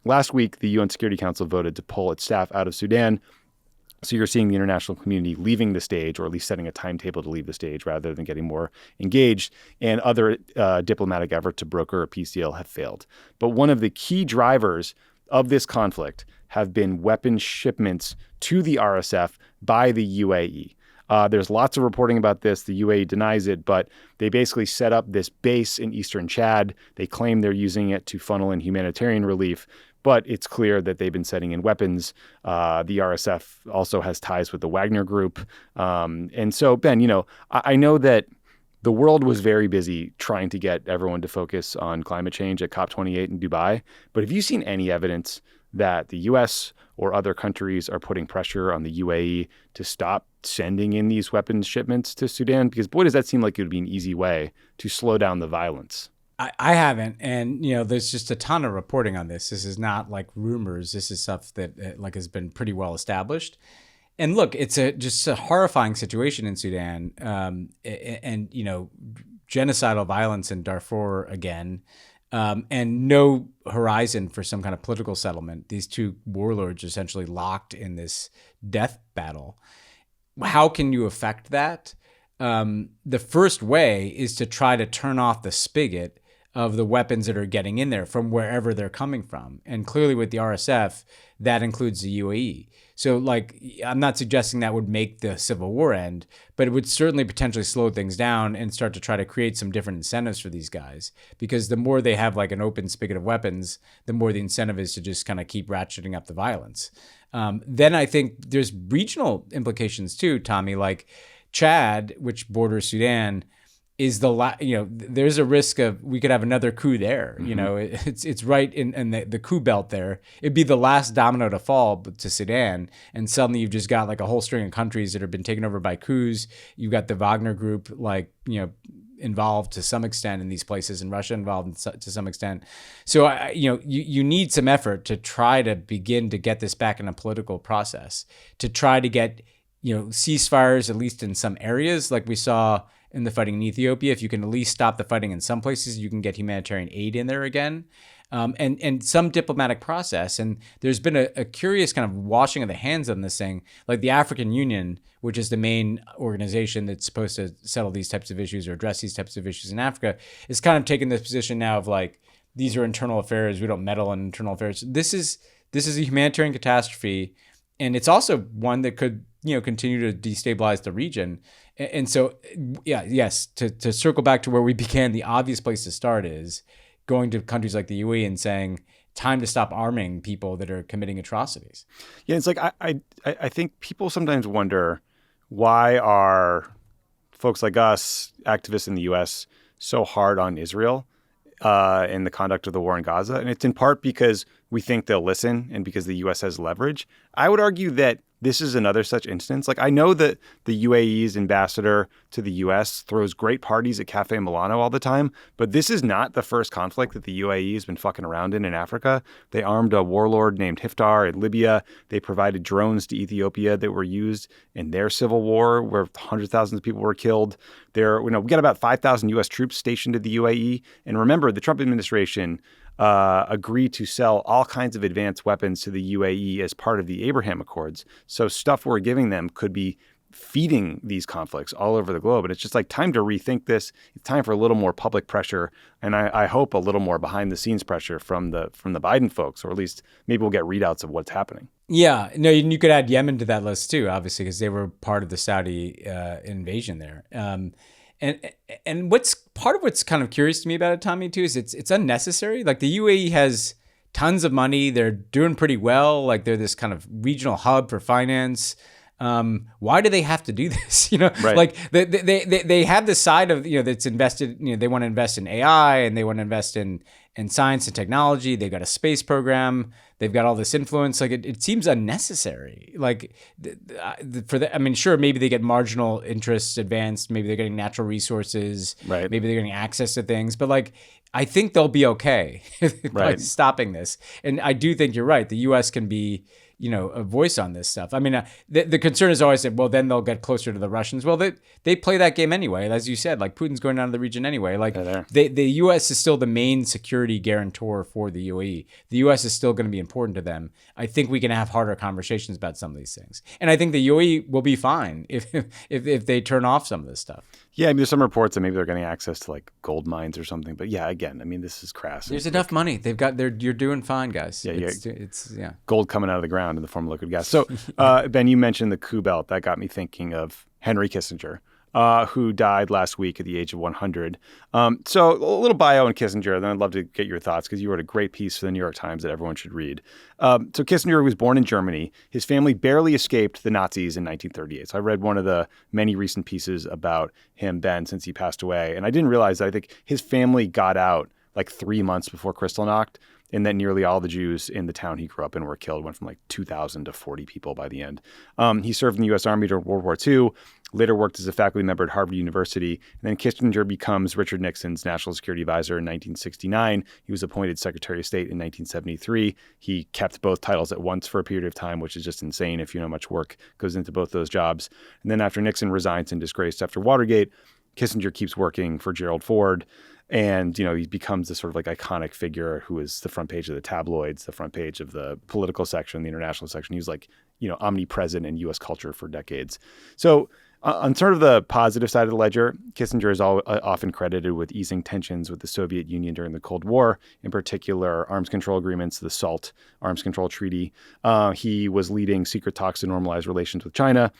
Last week, the UN Security Council voted to pull its staff out of Sudan. So you're seeing the international community leaving the stage, or at least setting a timetable to leave the stage rather than getting more engaged, and other diplomatic efforts to broker a peace deal have failed. But one of the key drivers of this conflict have been weapons shipments to the RSF by the UAE. There's lots of reporting about this. The UAE denies it, but they basically set up this base in eastern Chad. They claim they're using it to funnel in humanitarian relief, but it's clear that they've been sending in weapons. The RSF also has ties with the Wagner Group. And so, Ben, I know that the world was very busy trying to get everyone to focus on climate change at COP28 in Dubai. But have you seen any evidence that the U.S. or other countries are putting pressure on the UAE to stop sending in these weapons shipments to Sudan? Because boy, does that seem like it would be an easy way to slow down the violence. I haven't. And, there's just a ton of reporting on this. This is not like rumors. This is stuff that has been pretty well established. And look, it's just a horrifying situation in Sudan. And genocidal violence in Darfur again. And no horizon for some kind of political settlement. These two warlords are essentially locked in this death battle. How can you affect that? The first way is to try to turn off the spigot of the weapons that are getting in there from wherever they're coming from. And clearly with the RSF, that includes the UAE. So I'm not suggesting that would make the civil war end, but it would certainly potentially slow things down and start to try to create some different incentives for these guys. Because the more they have an open spigot of weapons, the more the incentive is to just kind of keep ratcheting up the violence. Then I think there's regional implications too, Tommy, like Chad, which borders Sudan, is there's a risk of we could have another coup there. Mm-hmm. It's right in the coup belt there. It'd be the last domino to fall to Sudan, and suddenly you've just got a whole string of countries that have been taken over by coups. You've got the Wagner Group involved to some extent in these places, and Russia involved to some extent. So you need some effort to try to begin to get this back in a political process, to try to get ceasefires at least in some areas, like we saw in the fighting in Ethiopia. If you can at least stop the fighting in some places, you can get humanitarian aid in there again, and some diplomatic process. And there's been a curious kind of washing of the hands on this thing. Like the African Union, which is the main organization that's supposed to settle these types of issues or address these types of issues in Africa, is kind of taking this position now of these are internal affairs. We don't meddle in internal affairs. This is a humanitarian catastrophe, and it's also one that could continue to destabilize the region. And so, yes, to circle back to where we began, the obvious place to start is going to countries like the UAE and saying, time to stop arming people that are committing atrocities. Yeah, it's like I think people sometimes wonder, why are folks like us, activists in the U.S., so hard on Israel in the conduct of the war in Gaza? And it's in part because we think they'll listen and because the U.S. has leverage. I would argue that this is another such instance. Like, I know that the UAE's ambassador to the U.S. throws great parties at Cafe Milano all the time, but this is not the first conflict that the UAE has been fucking around in Africa. They armed a warlord named Hiftar in Libya. They provided drones to Ethiopia that were used in their civil war, where hundreds of thousands of people were killed. We got about 5,000 U.S. troops stationed in the UAE. And remember, the Trump administration agreed to sell all kinds of advanced weapons to the UAE as part of the Abraham Accords. So stuff we're giving them could be feeding these conflicts all over the globe. And it's just like time to rethink this. It's time for a little more public pressure. And I hope a little more behind the scenes pressure from the Biden folks, or at least maybe we'll get readouts of what's happening. Yeah, no, you could add Yemen to that list too, obviously, because they were part of the Saudi invasion there. And what's part of what's kind of curious to me about it, Tommy, too, is it's unnecessary. Like, the UAE has tons of money. They're doing pretty well. Like, they're this kind of regional hub for finance. Why do they have to do this? Right. Like they have this side of, that's invested, they want to invest in AI and they want to invest in science and technology. They've got a space program. They've got all this influence. Like, it seems unnecessary. Like, sure, maybe they get marginal interests advanced. Maybe they're getting natural resources. Right. Maybe they're getting access to things. But like, I think they'll be okay by stopping this. And I do think you're right. The U.S. can be, a voice on this stuff. I mean, the concern is always that, well, then they'll get closer to the Russians. Well, they play that game anyway. As you said, like, Putin's going down to the region anyway. Like, the U.S. is still the main security guarantor for the UAE. The U.S. is still going to be important to them. I think we can have harder conversations about some of these things. And I think the UAE will be fine if they turn off some of this stuff. Yeah, I mean, there's some reports that maybe they're getting access to like gold mines or something. But yeah, again, I mean, this is crass. There's enough money. You're doing fine, guys. Yeah, it's gold coming out of the ground in the form of liquid gas. So, Ben, you mentioned the coup belt. That got me thinking of Henry Kissinger, who died last week at the age of 100. So a little bio on Kissinger, then I'd love to get your thoughts because you wrote a great piece for the New York Times that everyone should read. So Kissinger was born in Germany. His family barely escaped the Nazis in 1938. So I read one of the many recent pieces about him, Ben, since he passed away. And I didn't realize that I think his family got out like 3 months before Kristallnacht, and that nearly all the Jews in the town he grew up in were killed, went from like 2,000 to 40 people by the end. He served in the U.S. Army during World War II, later worked as a faculty member at Harvard University, and then Kissinger becomes Richard Nixon's national security advisor in 1969. He was appointed Secretary of State in 1973. He kept both titles at once for a period of time, which is just insane if you know how much work goes into both those jobs. And then after Nixon resigns in disgrace after Watergate, Kissinger keeps working for Gerald Ford. And, he becomes this sort of like iconic figure who is the front page of the tabloids, the front page of the political section, the international section. He was like, omnipresent in U.S. culture for decades. So on sort of the positive side of the ledger, Kissinger is often credited with easing tensions with the Soviet Union during the Cold War, in particular arms control agreements, the SALT Arms Control Treaty. He was leading secret talks to normalize relations with China.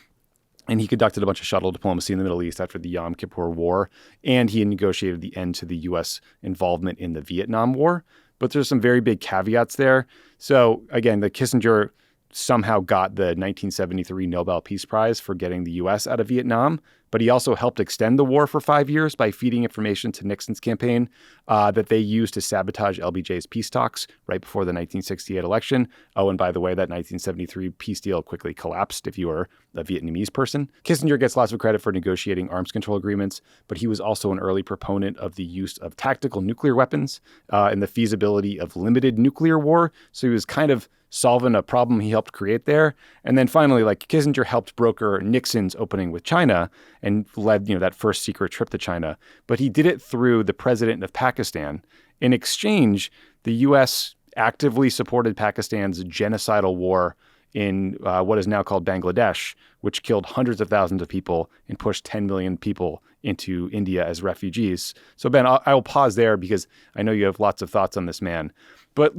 And he conducted a bunch of shuttle diplomacy in the Middle East after the Yom Kippur War. And he negotiated the end to the U.S. involvement in the Vietnam War. But there's some very big caveats there. So again, the Kissinger somehow got the 1973 Nobel Peace Prize for getting the U.S. out of Vietnam. But he also helped extend the war for 5 years by feeding information to Nixon's campaign that they used to sabotage LBJ's peace talks right before the 1968 election. Oh, and by the way, that 1973 peace deal quickly collapsed if you were a Vietnamese person. Kissinger gets lots of credit for negotiating arms control agreements, but he was also an early proponent of the use of tactical nuclear weapons and the feasibility of limited nuclear war. So he was kind of solving a problem he helped create there. And then finally, like, Kissinger helped broker Nixon's opening with China and led, that first secret trip to China. But he did it through the president of Pakistan. In exchange, the U.S. actively supported Pakistan's genocidal war in what is now called Bangladesh, which killed hundreds of thousands of people and pushed 10 million people into India as refugees. So, Ben, I will pause there because I know you have lots of thoughts on this man. But,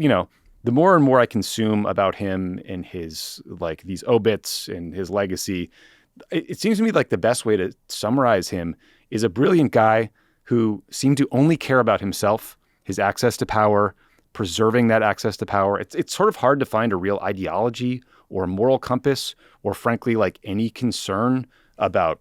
the more and more I consume about him and his like these obits and his legacy, it seems to me like the best way to summarize him is a brilliant guy who seemed to only care about himself, his access to power, preserving that access to power. It's sort of hard to find a real ideology or a moral compass or frankly like any concern about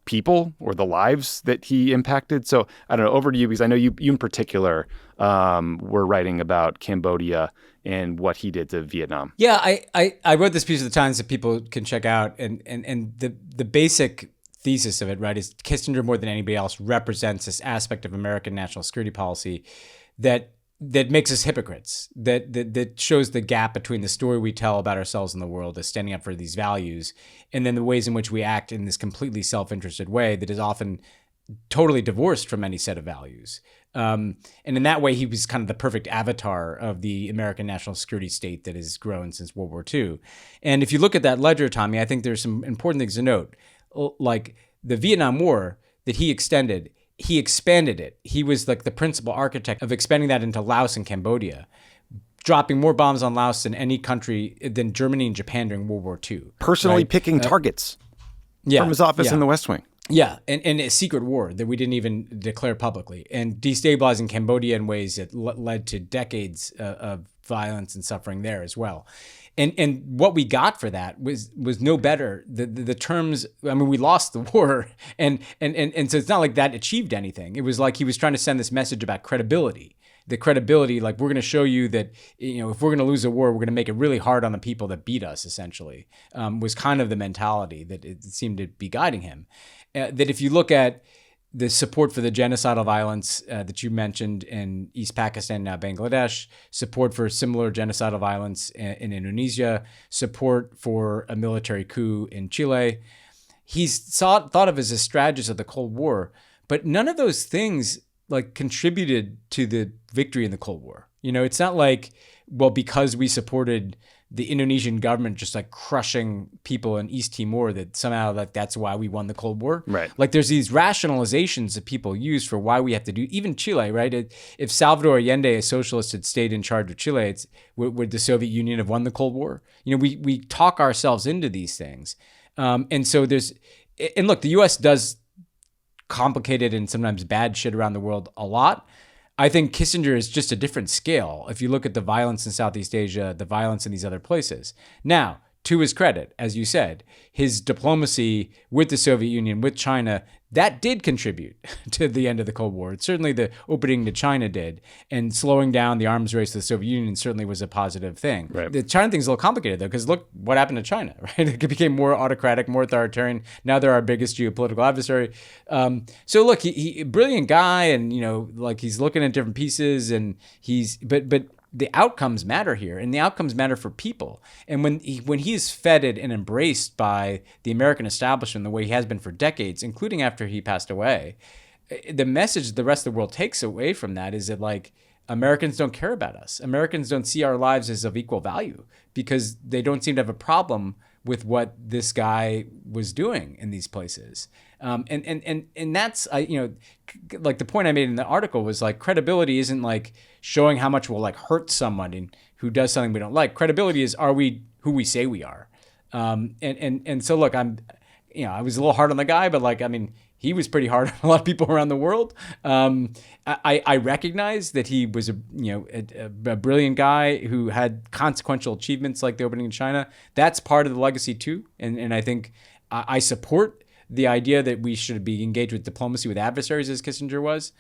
people or the lives that he impacted. So I don't know, over to you, because I know you in particular were writing about Cambodia and what he did to Vietnam. Yeah, I wrote this piece of the Times that people can check out, and the basic thesis of it, right, is Kissinger more than anybody else represents this aspect of American national security policy that makes us hypocrites, that shows the gap between the story we tell about ourselves in the world as standing up for these values, and then the ways in which we act in this completely self-interested way that is often totally divorced from any set of values. And in that way, he was kind of the perfect avatar of the American national security state that has grown since World War II. And if you look at that ledger, Tommy, I think there's some important things to note. Like the Vietnam War that he extended, he expanded it. He was like the principal architect of expanding that into Laos and Cambodia, dropping more bombs on Laos than any country than Germany and Japan during World War II. Personally picking targets from his office in the West Wing. Yeah, and a secret war that we didn't even declare publicly, and destabilizing Cambodia in ways that led to decades of violence and suffering there as well. And what we got for that was no better. The terms, I mean, we lost the war, and so it's not like that achieved anything. It was like he was trying to send this message about credibility. The credibility, like we're going to show you that, you know, if we're going to lose a war, we're going to make it really hard on the people that beat us, essentially, was kind of the mentality that it seemed to be guiding him. That if you look at the support for the genocidal violence that you mentioned in East Pakistan, now Bangladesh, support for similar genocidal violence in Indonesia, support for a military coup in Chile, he's thought of as a strategist of the Cold War, but none of those things like contributed to the victory in the Cold War. You know, it's not like, well, because we supported the Indonesian government just like crushing people in East Timor that somehow like that's why we won the Cold War. Right. Like there's these rationalizations that people use for why we have to do, even Chile, right? If Salvador Allende, a socialist, had stayed in charge of Chile, would the Soviet Union have won the Cold War? You know, we talk ourselves into these things. And so and look, the U.S. does complicated and sometimes bad shit around the world a lot. I think Kissinger is just a different scale. If you look at the violence in Southeast Asia, the violence in these other places. Now, to his credit, as you said, his diplomacy with the Soviet Union, with China, that did contribute to the end of the Cold War. Certainly the opening to China did, and slowing down the arms race to the Soviet Union certainly was a positive thing. Right. The China thing's a little complicated, though, because look what happened to China, right? It became more autocratic, more authoritarian. Now they're our biggest geopolitical adversary. So look, he brilliant guy, and, you know, like he's looking at different pieces, and but the outcomes matter here, and the outcomes matter for people. And when he is feted and embraced by the American establishment the way he has been for decades, including after he passed away, the message the rest of the world takes away from that is that, like, Americans don't care about us. Americans don't see our lives as of equal value because they don't seem to have a problem with what this guy was doing in these places. And that's, you know, like the point I made in the article was like credibility isn't like showing how much we'll like hurt someone who does something we don't like. Credibility is, are we who we say we are? And so look, I was a little hard on the guy, but like, I mean, he was pretty hard on a lot of people around the world. I recognize that he was a brilliant guy who had consequential achievements like the opening in China. That's part of the legacy too. And I think I support the idea that we should be engaged with diplomacy with adversaries, as Kissinger was.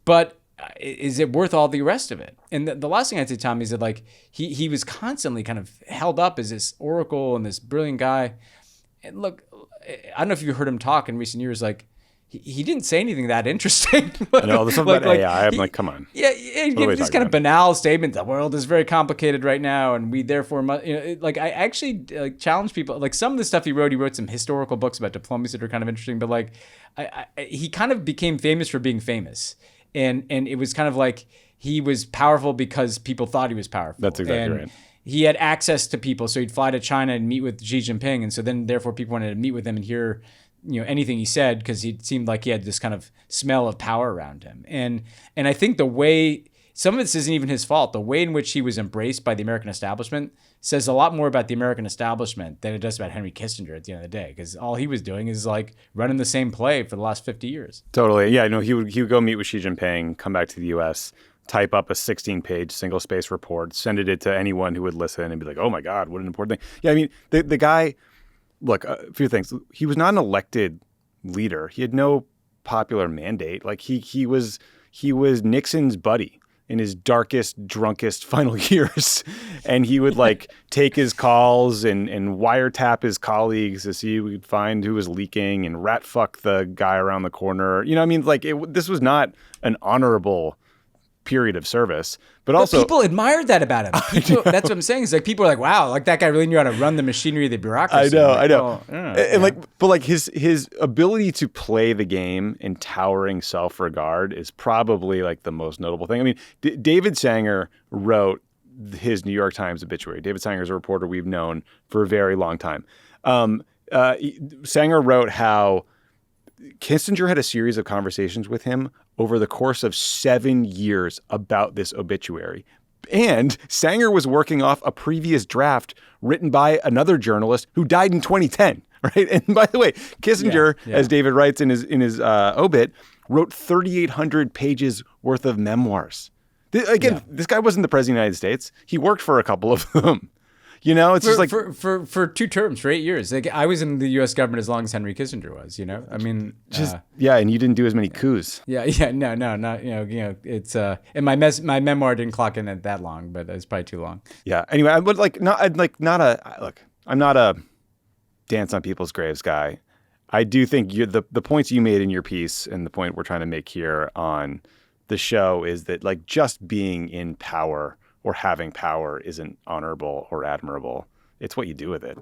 But is it worth all the rest of it? And the last thing I'd say, Tommy, is that like he was constantly kind of held up as this oracle and this brilliant guy. And look, I don't know if you heard him talk in recent years, like he didn't say anything that interesting. I know, there's something about AI. I'm like, come on. Yeah, he gave this kind of banal statement. The world is very complicated right now, and we therefore must, like, I actually challenge people. Like, some of the stuff he wrote some historical books about diplomacy that are kind of interesting, but like, he kind of became famous for being famous. And it was kind of like he was powerful because people thought he was powerful. That's exactly right. He had access to people, so he'd fly to China and meet with Xi Jinping, and so then therefore people wanted to meet with him and hear, anything he said, because he seemed like he had this kind of smell of power around him. And I think the way some of this isn't even his fault. The way in which he was embraced by the American establishment says a lot more about the American establishment than it does about Henry Kissinger at the end of the day, because all he was doing is like running the same play for the last 50 years. Totally. Yeah, no, he would go meet with Xi Jinping, come back to the U.S., type up a 16-page single-space report, send it to anyone who would listen and be like, oh, my God, what an important thing. Yeah, I mean, the guy, look, a few things. He was not an elected leader. He had no popular mandate. Like, he was Nixon's buddy in his darkest, drunkest final years. And he would like take his calls and wiretap his colleagues to see if we could find who was leaking and rat fuck the guy around the corner. You know, I mean, like this was not an honorable period of service, but also people admired that about him. That's what I'm saying. It's like people are like, wow, like that guy really knew how to run the machinery of the bureaucracy. I know. But like his ability to play the game in towering self-regard is probably like the most notable thing. I mean, David Sanger wrote his New York Times obituary. David Sanger is a reporter we've known for a very long time. Sanger wrote how Kissinger had a series of conversations with him over the course of 7 years about this obituary. And Sanger was working off a previous draft written by another journalist who died in 2010, right? And by the way, Kissinger, as David writes in his obit, wrote 3,800 pages worth of memoirs. This guy wasn't the president of the United States. He worked for a couple of them. You know, it's just like for 2 terms, for 8 years. Like I was in the U.S. government as long as Henry Kissinger was. You know, I mean, and you didn't do as many coups. No, not it's and my memoir didn't clock in at that long, but it's probably too long. Yeah. Anyway, I'm not a dance on people's graves guy. I do think the points you made in your piece and the point we're trying to make here on the show is that like just being in power or having power isn't honorable or admirable. It's what you do with it.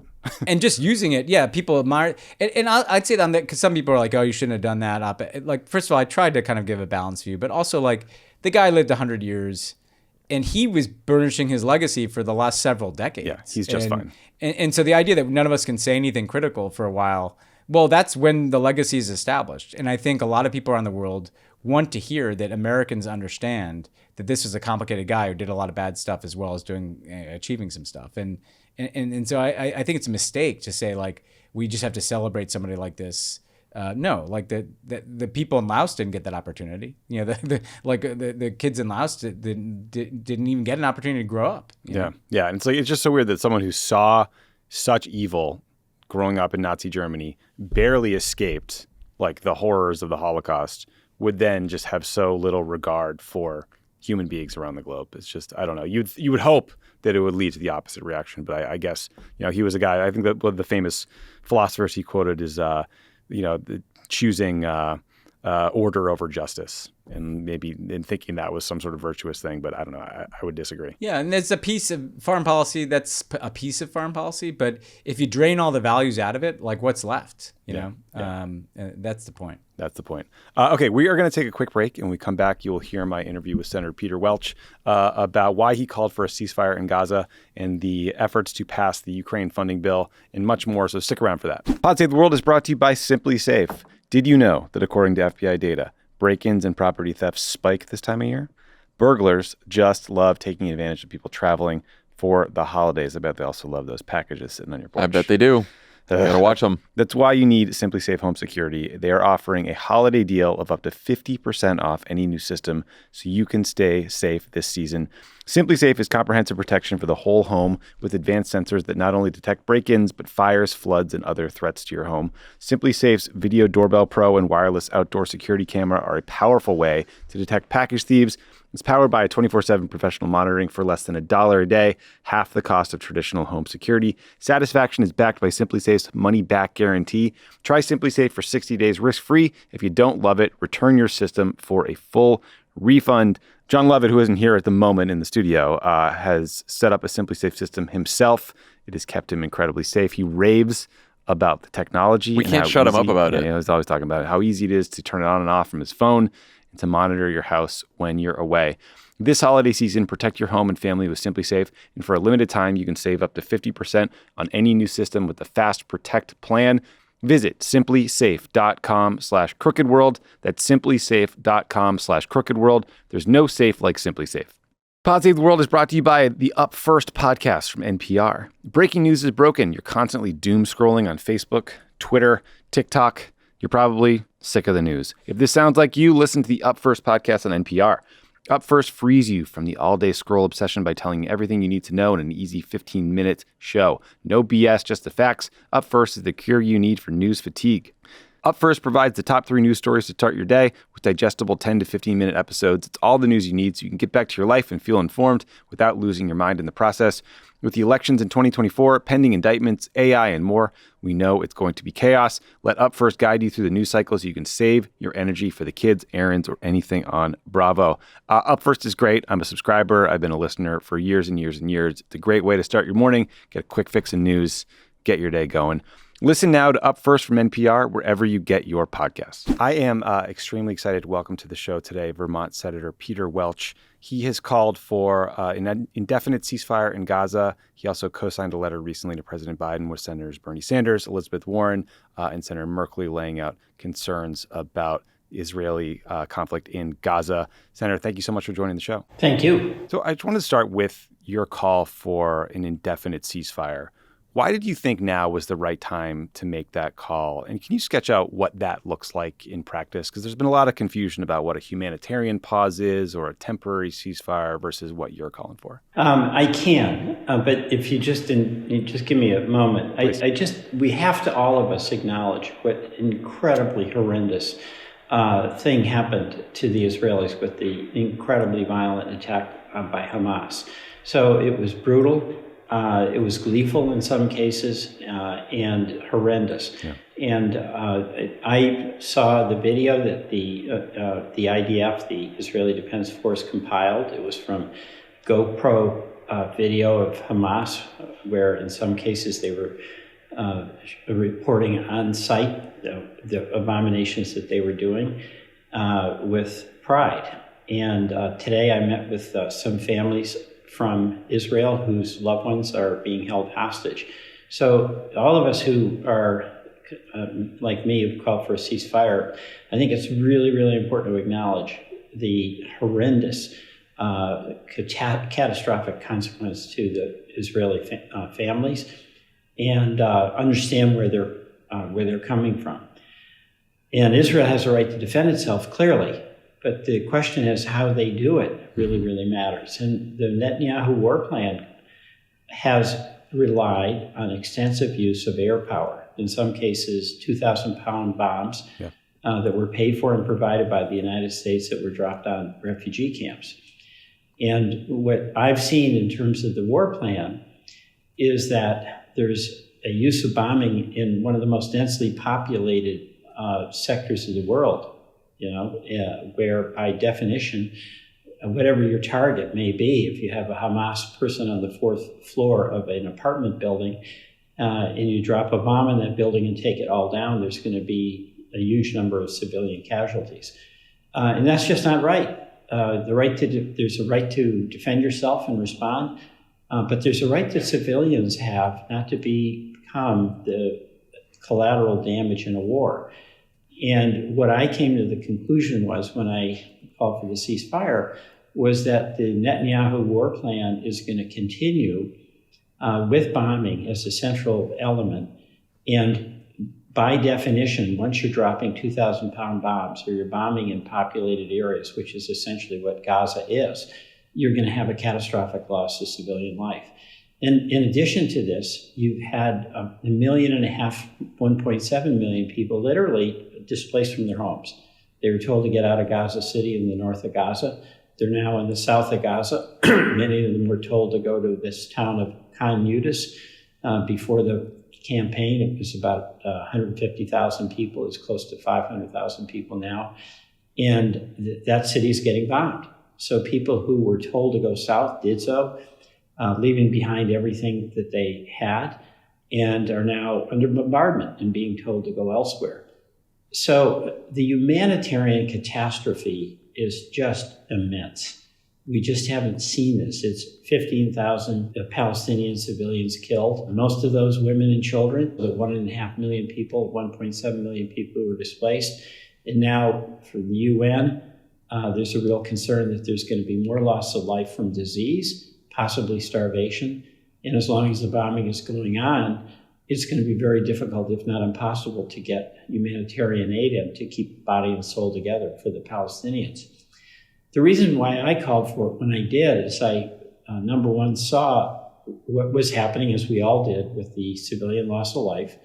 And just using it, people admire it. And I'd say that because some people are like, oh, you shouldn't have done that. Like, first of all, I tried to kind of give a balanced view, but also like the guy lived 100 years and he was burnishing his legacy for the last several decades. Yeah, he's just fine. And so the idea that none of us can say anything critical for a while, well, that's when the legacy is established. And I think a lot of people around the world want to hear that Americans understand that this was a complicated guy who did a lot of bad stuff as well as achieving some stuff. And so I think it's a mistake to say like we just have to celebrate somebody like this. No, like the people in Laos didn't get that opportunity. You know, the kids in Laos didn't even get an opportunity to grow up. Yeah. And it's like it's just so weird that someone who saw such evil growing up in Nazi Germany barely escaped like the horrors of the Holocaust would then just have so little regard for human beings around the globe. It's just, I don't know. You would hope that it would lead to the opposite reaction, but I guess, you know, he was a guy, I think that one of the famous philosophers he quoted is, choosing order over justice, and maybe in thinking that was some sort of virtuous thing, but I don't know. I would disagree. Yeah, and there's a piece of foreign policy that's a piece of foreign policy, but if you drain all the values out of it, like what's left? You know, that's the point. That's the point. Okay, we are going to take a quick break, and when we come back, you will hear my interview with Senator Peter Welch about why he called for a ceasefire in Gaza and the efforts to pass the Ukraine funding bill and much more, so stick around for that. Pod Save the World is brought to you by Simply Safe. Did you know that according to FBI data, break-ins and property thefts spike this time of year? Burglars just love taking advantage of people traveling for the holidays. I bet they also love those packages sitting on your porch. I bet they do. You gotta watch them. That's why you need Simply Safe Home Security. They are offering a holiday deal of up to 50% off any new system so you can stay safe this season. Simply Safe is comprehensive protection for the whole home with advanced sensors that not only detect break-ins, but fires, floods, and other threats to your home. Simply Safe's Video Doorbell Pro and wireless outdoor security camera are a powerful way to detect package thieves. It's powered by a 24/7 professional monitoring for less than $1 a day, half the cost of traditional home security. Satisfaction is backed by Simply Safe's money-back guarantee. Try Simply Safe for 60 days risk-free. If you don't love it, return your system for a full refund. John Lovett, who isn't here at the moment in the studio, has set up a Simply Safe system himself. It has kept him incredibly safe. He raves about the technology. We can't shut him up about it. He's always talking about how easy it is to turn it on and off from his phone and to monitor your house when you're away. This holiday season, protect your home and family with Simply Safe. And for a limited time, you can save up to 50% on any new system with the Fast Protect plan. Visit simplysafe.com/crookedworld. That's simplysafe.com/crookedworld. There's no safe like Simply Safe. Pod Save the World is brought to you by the Up First podcast from NPR. Breaking news is broken. You're constantly doom scrolling on Facebook, Twitter, TikTok. You're probably sick of the news. If this sounds like you, listen to the Up First podcast on NPR. Up First frees you from the all-day scroll obsession by telling you everything you need to know in an easy 15-minute show. No BS, just the facts. Up First is the cure you need for news fatigue. Up First provides the top 3 news stories to start your day with digestible 10 to 15-minute episodes. It's all the news you need so you can get back to your life and feel informed without losing your mind in the process. With the elections in 2024, pending indictments, AI, and more, we know it's going to be chaos. Let Up First guide you through the news cycle so you can save your energy for the kids, errands, or anything on Bravo. Up First is great. I'm a subscriber. I've been a listener for years and years and years. It's a great way to start your morning, get a quick fix of news, get your day going. Listen now to Up First from NPR, wherever you get your podcasts. I am extremely excited to welcome to the show today Vermont Senator Peter Welch. He has called for an indefinite ceasefire in Gaza. He also co-signed a letter recently to President Biden with Senators Bernie Sanders, Elizabeth Warren, and Senator Merkley laying out concerns about Israeli conflict in Gaza. Senator, thank you so much for joining the show. Thank you. So I just wanted to start with your call for an indefinite ceasefire. Why did you think now was the right time to make that call? And can you sketch out what that looks like in practice? Because there's been a lot of confusion about what a humanitarian pause is or a temporary ceasefire versus what you're calling for. I can, but if you just give me a moment. We have to, all of us, acknowledge what incredibly horrendous thing happened to the Israelis with the incredibly violent attack by Hamas. So it was brutal. It was gleeful in some cases and horrendous. Yeah. And I saw the video that the IDF, the Israeli Defense Force, compiled. It was from GoPro video of Hamas, where in some cases they were reporting on site the abominations that they were doing with pride. And today I met with some families from Israel whose loved ones are being held hostage. So all of us who are, like me, have called for a ceasefire, I think it's really, really important to acknowledge the horrendous, catastrophic consequence to the Israeli families and understand where they're coming from. And Israel has a right to defend itself, clearly. But the question is how they do it really, really matters. And the Netanyahu war plan has relied on extensive use of air power. In some cases, 2,000-pound bombs that were paid for and provided by the United States that were dropped on refugee camps. And what I've seen in terms of the war plan is that there's a use of bombing in one of the most densely populated sectors of the world. Where by definition, whatever your target may be, if you have a Hamas person on the 4th floor of an apartment building and you drop a bomb in that building and take it all down, there's going to be a huge number of civilian casualties. And that's just not right. There's a right to defend yourself and respond, but there's a right that civilians have not to become the collateral damage in a war. And what I came to the conclusion was when I called for the ceasefire was that the Netanyahu war plan is going to continue with bombing as a central element. And by definition, once you're dropping 2,000-pound bombs or you're bombing in populated areas, which is essentially what Gaza is, you're going to have a catastrophic loss of civilian life. And in addition to this, you've had 1.5 million, 1.7 million people literally displaced from their homes. They were told to get out of Gaza City in the north of Gaza. They're now in the south of Gaza. Many of them were told to go to this town of Khan Yunis. Before the campaign, it was about 150,000 people. It's close to 500,000 people now. And that city is getting bombed. So people who were told to go south did so, leaving behind everything that they had, and are now under bombardment and being told to go elsewhere. So the humanitarian catastrophe is just immense. We just haven't seen this. It's 15,000 Palestinian civilians killed, most of those women and children, the 1.5 million people, 1.7 million people who were displaced. And now for the UN, there's a real concern that there's going to be more loss of life from disease, possibly starvation. And as long as the bombing is going on, it's going to be very difficult, if not impossible, to get humanitarian aid in to keep body and soul together for the Palestinians. The reason why I called for it when I did is I, number one, saw what was happening, as we all did, with the civilian loss of life.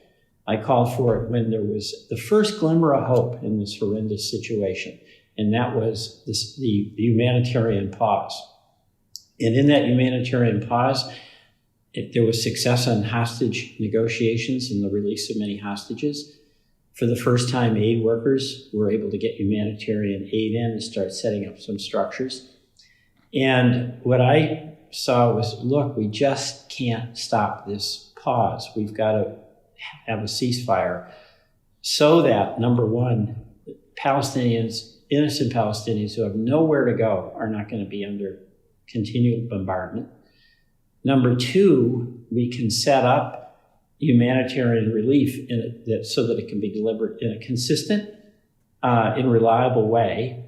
I called for it when there was the first glimmer of hope in this horrendous situation, and that was the humanitarian pause. And in that humanitarian pause, there was success on hostage negotiations and the release of many hostages. For the first time, aid workers were able to get humanitarian aid in and start setting up some structures. And what I saw was, look, we just can't stop this pause. We've got to have a ceasefire so that, number one, Palestinians, innocent Palestinians who have nowhere to go, are not going to be under continual bombardment. Number two, we can set up humanitarian relief so that it can be delivered in a consistent and reliable way.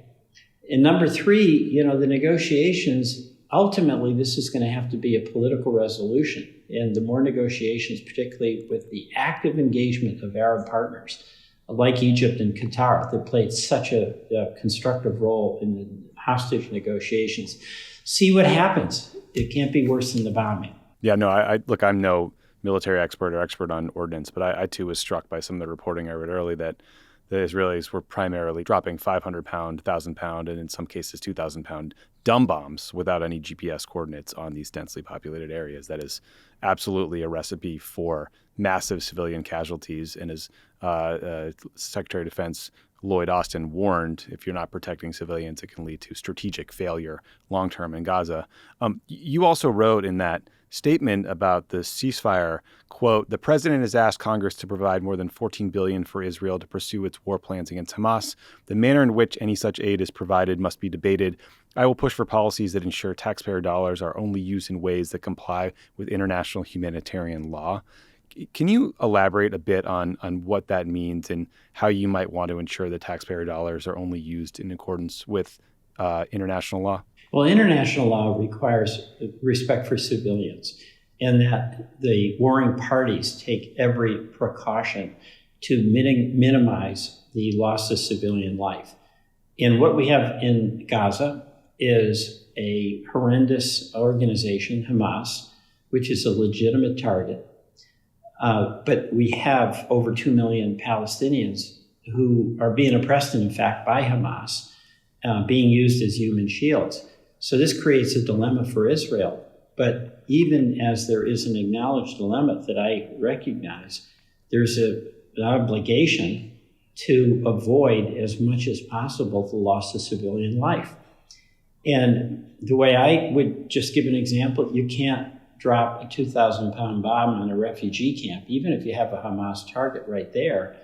And number three, the negotiations, ultimately this is going to have to be a political resolution. And the more negotiations, particularly with the active engagement of Arab partners, like Egypt and Qatar, that played such a constructive role in the hostage negotiations, see what happens. It can't be worse than the bombing. Yeah, no, I'm no military expert or expert on ordnance, but I too was struck by some of the reporting I read early that the Israelis were primarily dropping 500-pound, 1,000-pound, and in some cases 2,000-pound dumb bombs without any GPS coordinates on these densely populated areas. That is absolutely a recipe for massive civilian casualties. And as Secretary of Defense Lloyd Austin warned, if you're not protecting civilians, it can lead to strategic failure long-term in Gaza. You also wrote in that statement about the ceasefire, quote, "The president has asked Congress to provide more than $14 billion for Israel to pursue its war plans against Hamas. The manner in which any such aid is provided must be debated. I will push for policies that ensure taxpayer dollars are only used in ways that comply with international humanitarian law." Can you elaborate a bit on what that means and how you might want to ensure that taxpayer dollars are only used in accordance with international law? Well, international law requires respect for civilians, and that the warring parties take every precaution to minimize the loss of civilian life. And what we have in Gaza is a horrendous organization, Hamas, which is a legitimate target. But we have over 2 million Palestinians who are being oppressed, in fact, by Hamas, being used as human shields. So this creates a dilemma for Israel. But even as there is an acknowledged dilemma that I recognize, there's an obligation to avoid as much as possible the loss of civilian life. And the way I would just give an example, you can't drop a 2,000-pound bomb on a refugee camp, even if you have a Hamas target right there,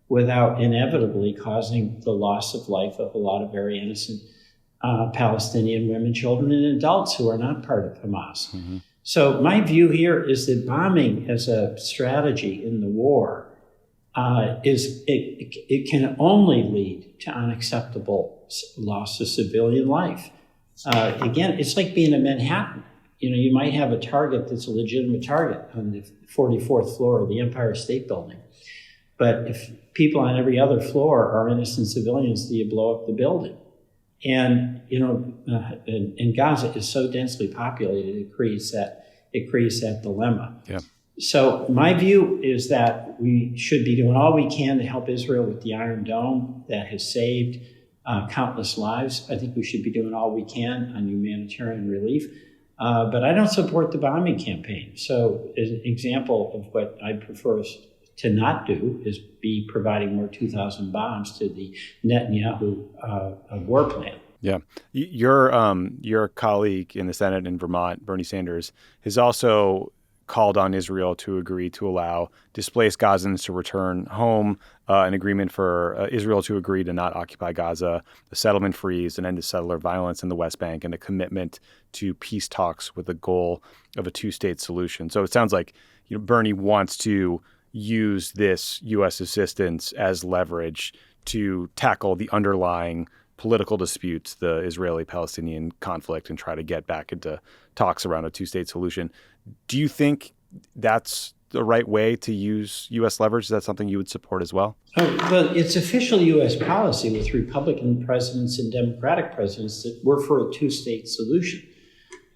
without inevitably causing the loss of life of a lot of very innocent Palestinian women, children, and adults who are not part of Hamas. Mm-hmm. So my view here is that bombing as a strategy in the war it can only lead to unacceptable loss of civilian life. Again, it's like being in Manhattan. You might have a target that's a legitimate target on the 44th floor of the Empire State Building. But if people on every other floor are innocent civilians, do you blow up the building? And, and Gaza is so densely populated, it creates that dilemma. Yeah. So my view is that we should be doing all we can to help Israel with the Iron Dome that has saved countless lives. I think we should be doing all we can on humanitarian relief. But I don't support the bombing campaign. So as an example of what I'd prefer to not do is be providing more 2,000 bombs to the Netanyahu war plan. Yeah. Your colleague in the Senate in Vermont, Bernie Sanders, has also called on Israel to agree to allow displaced Gazans to return home, an agreement for Israel to agree to not occupy Gaza, a settlement freeze, an end to settler violence in the West Bank, and a commitment to peace talks with the goal of a two-state solution. So it sounds like Bernie wants to use this U.S. assistance as leverage to tackle the underlying political disputes, the Israeli-Palestinian conflict, and try to get back into talks around a two-state solution. Do you think that's the right way to use U.S. leverage? Is that something you would support as well? Oh, well, it's official U.S. policy with Republican presidents and Democratic presidents that we're for a two-state solution.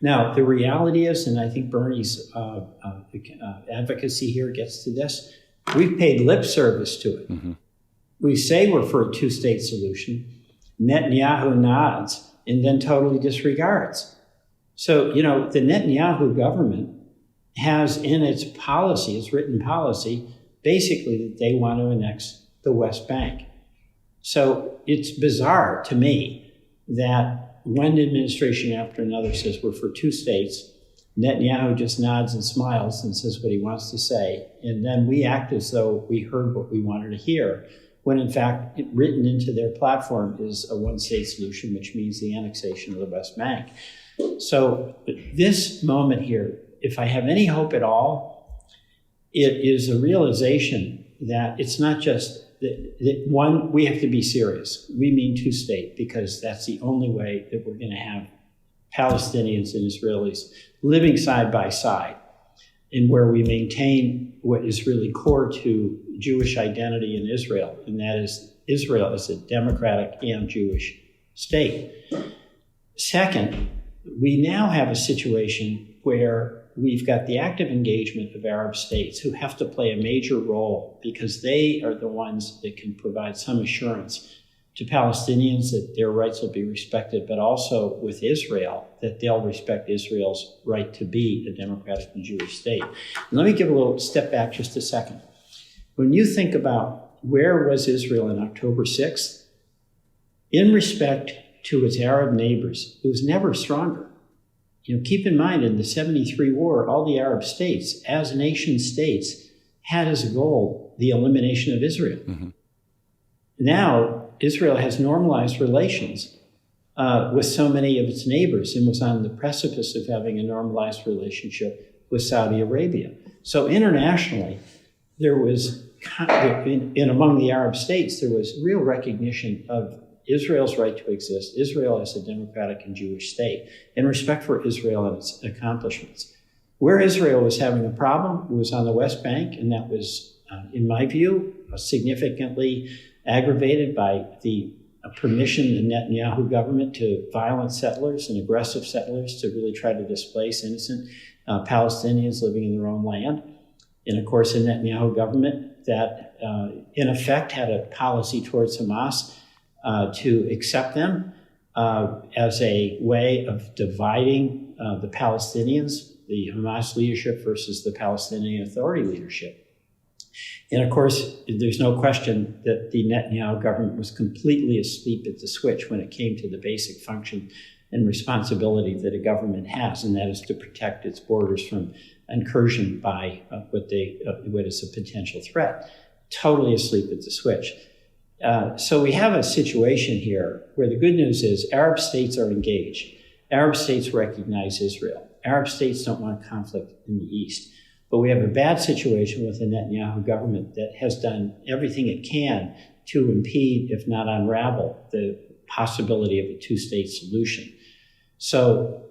Now, the reality is, and I think Bernie's advocacy here gets to this, we've paid lip service to it. Mm-hmm. We say we're for a two-state solution. Netanyahu nods and then totally disregards. So, the Netanyahu government has in its policy, its written policy, basically that they want to annex the West Bank. So it's bizarre to me that one administration after another says we're for two states, Netanyahu just nods and smiles and says what he wants to say, and then we act as though we heard what we wanted to hear, when in fact written into their platform is a one-state solution, which means the annexation of the West Bank. So this moment here, if I have any hope at all, it is a realization that it's not just that one, we have to be serious. We mean two-state because that's the only way that we're going to have Palestinians and Israelis living side by side, and where we maintain what is really core to Jewish identity in Israel, and that is Israel as a democratic and Jewish state. Second, we now have a situation where we've got the active engagement of Arab states who have to play a major role because they are the ones that can provide some assurance to Palestinians that their rights will be respected, but also with Israel, that they'll respect Israel's right to be a democratic and Jewish state. And let me give a little step back just a second. When you think about where was Israel on October 6th, in respect to its Arab neighbors, it was never stronger. Keep in mind, in the 73 war, all the Arab states, as nation states, had as a goal the elimination of Israel. Mm-hmm. Now, Israel has normalized relations with so many of its neighbors and was on the precipice of having a normalized relationship with Saudi Arabia. So internationally, there was, among the Arab states, there was real recognition of Israel's right to exist, Israel as a democratic and Jewish state, and respect for Israel and its accomplishments. Where Israel was having a problem was on the West Bank, and that was, in my view, significantly aggravated by the permission of the Netanyahu government to violent settlers and aggressive settlers to really try to displace innocent Palestinians living in their own land. And of course, the Netanyahu government that in effect had a policy towards Hamas to accept them as a way of dividing the Palestinians, the Hamas leadership versus the Palestinian Authority leadership. And of course, there's no question that the Netanyahu government was completely asleep at the switch when it came to the basic function and responsibility that a government has, and that is to protect its borders from incursion by what is a potential threat. Totally asleep at the switch. So we have a situation here where the good news is Arab states are engaged. Arab states recognize Israel. Arab states don't want conflict in the East. But we have a bad situation with the Netanyahu government that has done everything it can to impede, if not unravel, the possibility of a two-state solution. So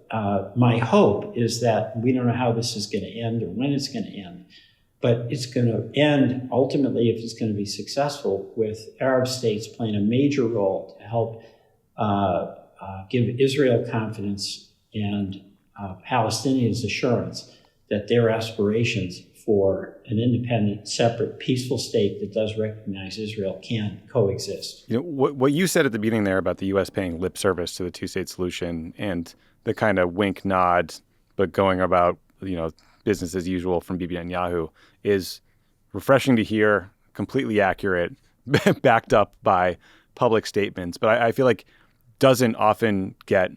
my hope is that we don't know how this is going to end or when it's going to end, but it's going to end ultimately, if it's going to be successful, with Arab states playing a major role to help give Israel confidence and Palestinians assurance that their aspirations for an independent, separate, peaceful state that does recognize Israel can coexist. What you said at the beginning there about the U.S. paying lip service to the two-state solution and the kind of wink nod, but going about business as usual from Bibi Netanyahu is refreshing to hear, completely accurate, backed up by public statements. But I feel like doesn't often get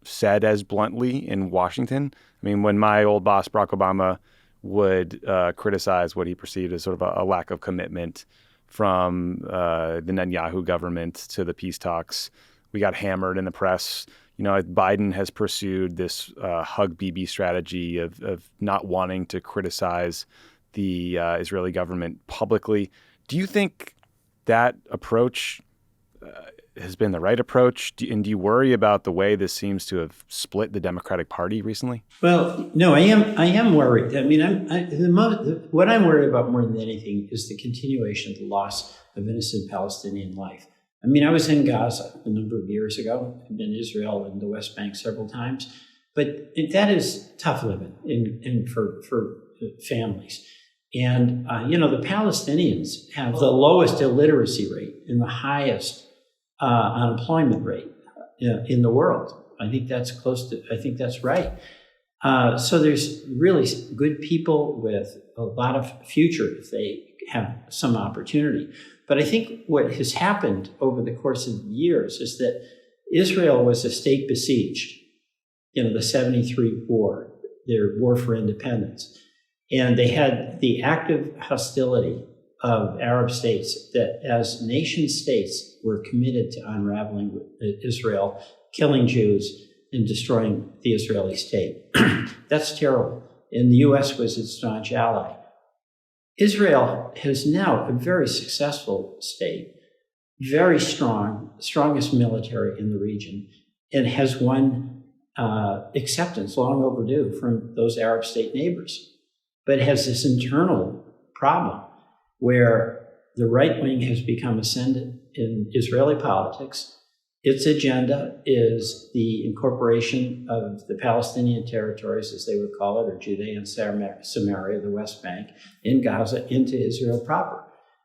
said as bluntly in Washington. I mean, when my old boss, Barack Obama, would criticize what he perceived as sort of a lack of commitment from the Netanyahu government to the peace talks. We got hammered in the press. Biden has pursued this hug Bibi strategy of not wanting to criticize the Israeli government publicly. Do you think that approach has been the right approach? And do you worry about the way this seems to have split the Democratic Party recently? Well, no, I am worried. I mean, what I'm worried about more than anything is the continuation of the loss of innocent Palestinian life. I mean, I was in Gaza a number of years ago. I've been in Israel and the West Bank several times, but that is tough living for families. And the Palestinians have the lowest illiteracy rate and the highest unemployment rate in the world. I think that's right. So there's really good people with a lot of future if they have some opportunity. But I think what has happened over the course of years is that Israel was a state besieged, the 73 war, their war for independence. And they had the active hostility of Arab states that as nation states were committed to unraveling Israel, killing Jews, and destroying the Israeli state. That's terrible. And the U.S. was its staunch ally. Israel is now a very successful state, very strong, strongest military in the region, and has won acceptance long overdue from those Arab state neighbors. But it has this internal problem where the right wing has become ascendant in Israeli politics. Its agenda is the incorporation of the Palestinian territories, as they would call it, or Judea and Samaria, the West Bank, in Gaza, into Israel proper.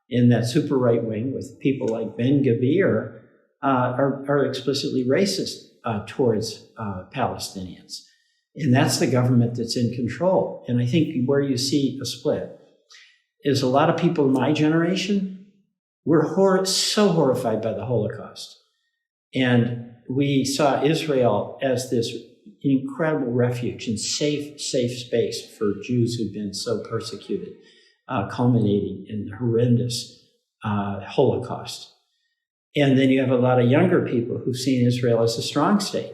And that super right wing, with people like Ben Gvir, are explicitly racist towards Palestinians. And that's the government that's in control. And I think where you see a split is a lot of people in my generation were so horrified by the Holocaust. And we saw Israel as this incredible refuge and safe space for Jews who'd been so persecuted, culminating in the horrendous Holocaust. And then you have a lot of younger people who've seen Israel as a strong state,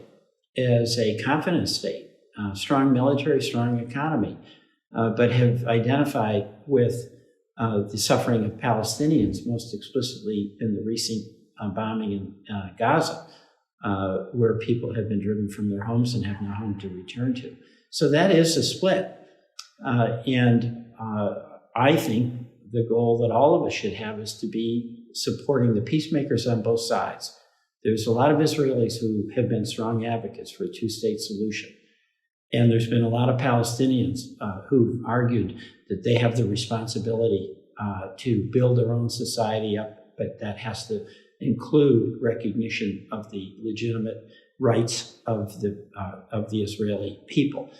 as a confident state, strong military, strong economy, but have identified with the suffering of Palestinians, most explicitly in the recent bombing in Gaza, where people have been driven from their homes and have no home to return to. So that is a split. And I think the goal that all of us should have is to be supporting the peacemakers on both sides. There's a lot of Israelis who have been strong advocates for a two-state solution. And there's been a lot of Palestinians who've argued that they have the responsibility to build their own society up, but that has to include recognition of the legitimate rights of the Israeli people.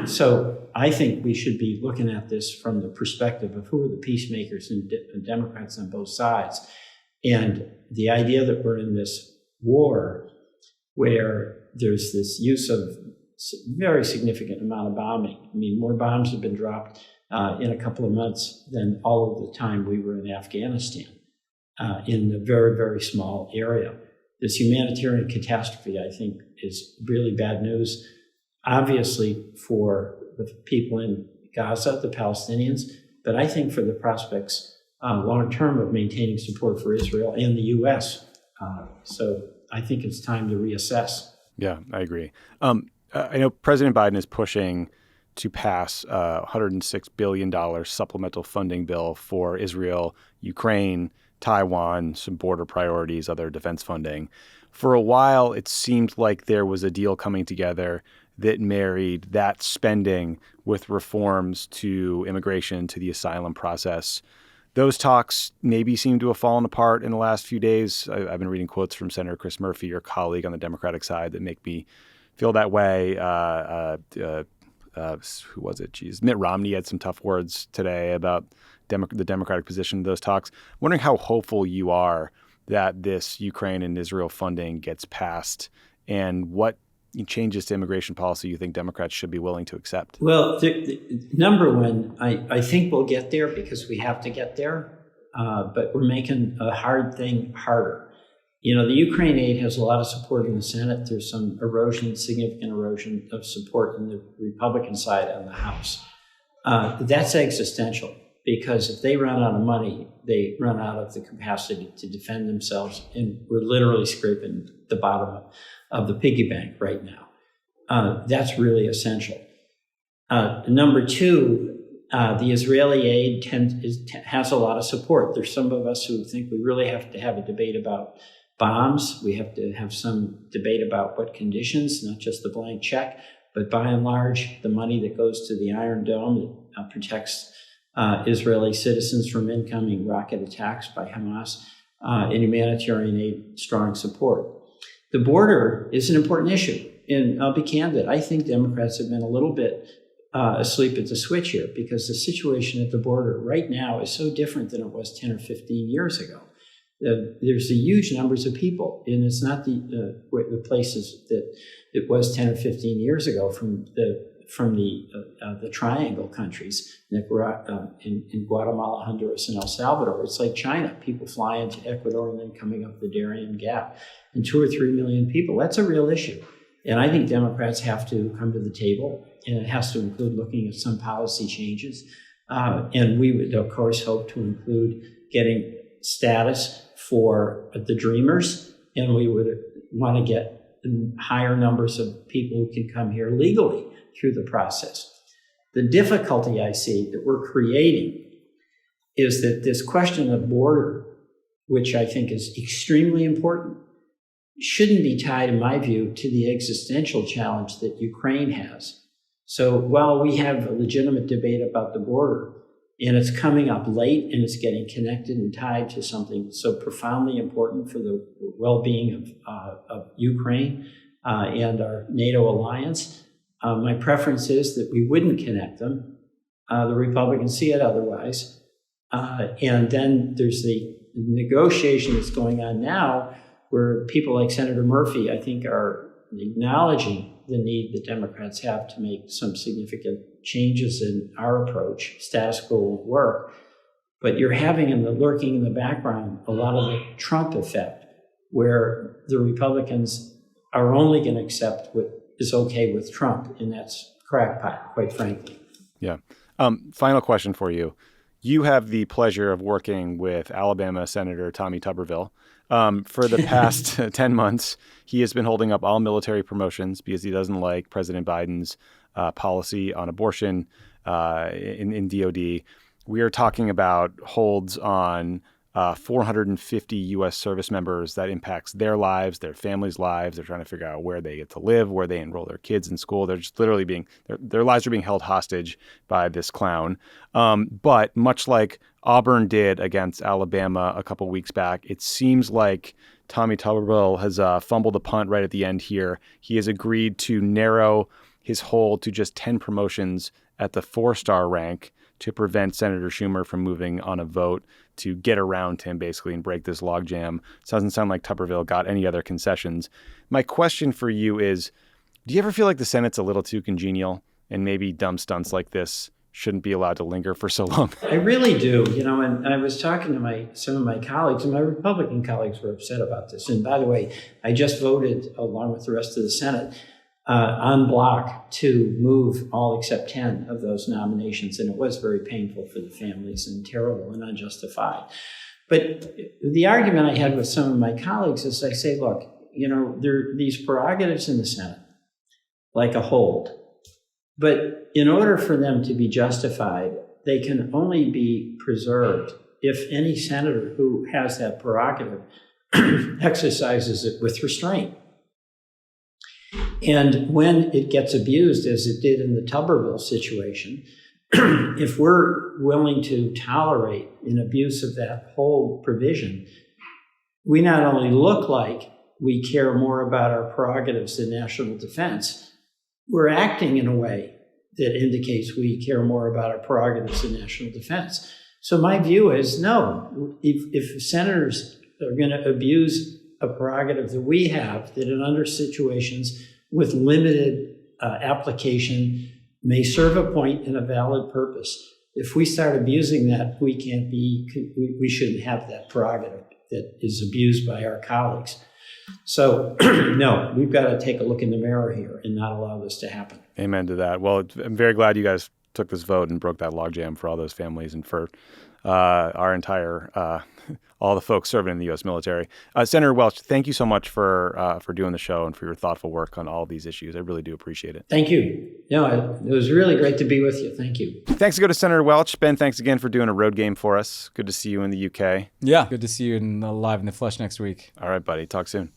So I think we should be looking at this from the perspective of who are the peacemakers and Democrats on both sides. And the idea that we're in this war where there's this use of very significant amount of bombing. I mean, more bombs have been dropped in a couple of months than all of the time we were in Afghanistan. In a very, very small area. This humanitarian catastrophe, I think, is really bad news, obviously for the people in Gaza, the Palestinians, but I think for the prospects long-term of maintaining support for Israel and the U.S. So I think it's time to reassess. Yeah, I agree. I know President Biden is pushing to pass a $106 billion supplemental funding bill for Israel, Ukraine, Taiwan, some border priorities, other defense funding. For a while, it seemed like there was a deal coming together that married that spending with reforms to immigration, to the asylum process. Those talks maybe seem to have fallen apart in the last few days. I've been reading quotes from Senator Chris Murphy, your colleague on the Democratic side, that make me feel that way. Who was it? Mitt Romney had some tough words today about the Democratic position in those talks. I'm wondering how hopeful you are that this Ukraine and Israel funding gets passed, and what changes to immigration policy you think Democrats should be willing to accept? Well, number one, I think we'll get there because we have to get there, but we're making a hard thing harder. The Ukraine aid has a lot of support in the Senate. There's some significant erosion of support in the Republican side on the House. That's existential, because if they run out of money, they run out of the capacity to defend themselves, and we're literally scraping the bottom of the piggy bank right now. That's really essential. Number two, the Israeli aid has a lot of support. There's some of us who think we really have to have a debate about bombs. We have to have some debate about what conditions, not just the blank check, but by and large, the money that goes to the Iron Dome that protects Israeli citizens from incoming rocket attacks by Hamas, and humanitarian aid, strong support. The border is an important issue, and I'll be candid. I think Democrats have been a little bit asleep at the switch here, because the situation at the border right now is so different than it was 10 or 15 years ago. There's a huge numbers of people, and it's not the places that it was 10 or 15 years ago from the Triangle countries, in Guatemala, Honduras, and El Salvador. It's like China. People fly into Ecuador and then coming up the Darien Gap, and 2 or 3 million people. That's a real issue. And I think Democrats have to come to the table, and it has to include looking at some policy changes. And we would, of course, hope to include getting status for the Dreamers, and we would want to get higher numbers of people who can come here legally through the process. The difficulty I see that we're creating is that this question of border, which I think is extremely important, shouldn't be tied, in my view, to the existential challenge that Ukraine has. So while we have a legitimate debate about the border, and it's coming up late, and it's getting connected and tied to something so profoundly important for the well-being of Ukraine and our NATO alliance, my preference is that we wouldn't connect them. The Republicans see it otherwise. And then there's the negotiation that's going on now, where people like Senator Murphy, I think, are acknowledging the need that Democrats have to make some significant changes in our approach. Status quo won't work. But you're having lurking in the background a lot of the Trump effect, where the Republicans are only going to accept what is okay with Trump, and that's crackpot, quite frankly. Yeah. Final question for you. You have the pleasure of working with Alabama Senator Tommy Tuberville. For the past 10 months, he has been holding up all military promotions because he doesn't like President Biden's policy on abortion in DOD. We are talking about holds on 450 U.S. service members that impacts their lives, their families' lives. They're trying to figure out where they get to live, where they enroll their kids in school. They're just literally their lives are being held hostage by this clown. But much like Auburn did against Alabama a couple weeks back, it seems like Tommy Tuberville has fumbled the punt right at the end here. He has agreed to narrow his hold to just 10 promotions at the 4-star rank to prevent Senator Schumer from moving on a vote to get around him, basically, and break this logjam. It doesn't sound like Tuberville got any other concessions. My question for you is, do you ever feel like the Senate's a little too congenial, and maybe dumb stunts like this shouldn't be allowed to linger for so long? I really do. And I was talking to some of my colleagues, and my Republican colleagues were upset about this. And by the way, I just voted, along with the rest of the Senate, en bloc to move all except 10 of those nominations. And it was very painful for the families and terrible and unjustified. But the argument I had with some of my colleagues is I say, look, there are these prerogatives in the Senate, like a hold. But in order for them to be justified, they can only be preserved if any senator who has that prerogative exercises it with restraint. And when it gets abused, as it did in the Tuberville situation, if we're willing to tolerate an abuse of that whole provision, we not only look like we care more about our prerogatives than national defense, we're acting in a way that indicates we care more about our prerogatives than national defense. So my view is, no, if senators are going to abuse a prerogative that we have, that in under situations with limited application may serve a point and a valid purpose. If we start abusing that, we shouldn't have that prerogative that is abused by our colleagues. So, no, we've got to take a look in the mirror here and not allow this to happen. Amen to that. Well, I'm very glad you guys took this vote and broke that logjam for all those families and for our entire, all the folks serving in the U.S. military. Senator Welch, thank you so much for doing the show and for your thoughtful work on all these issues. I really do appreciate it. Thank you. No, it was really great to be with you. Thank you. Thanks to go to Senator Welch. Ben, thanks again for doing a road game for us. Good to see you in the UK. Yeah, good to see you live in the flesh next week. All right, buddy. Talk soon.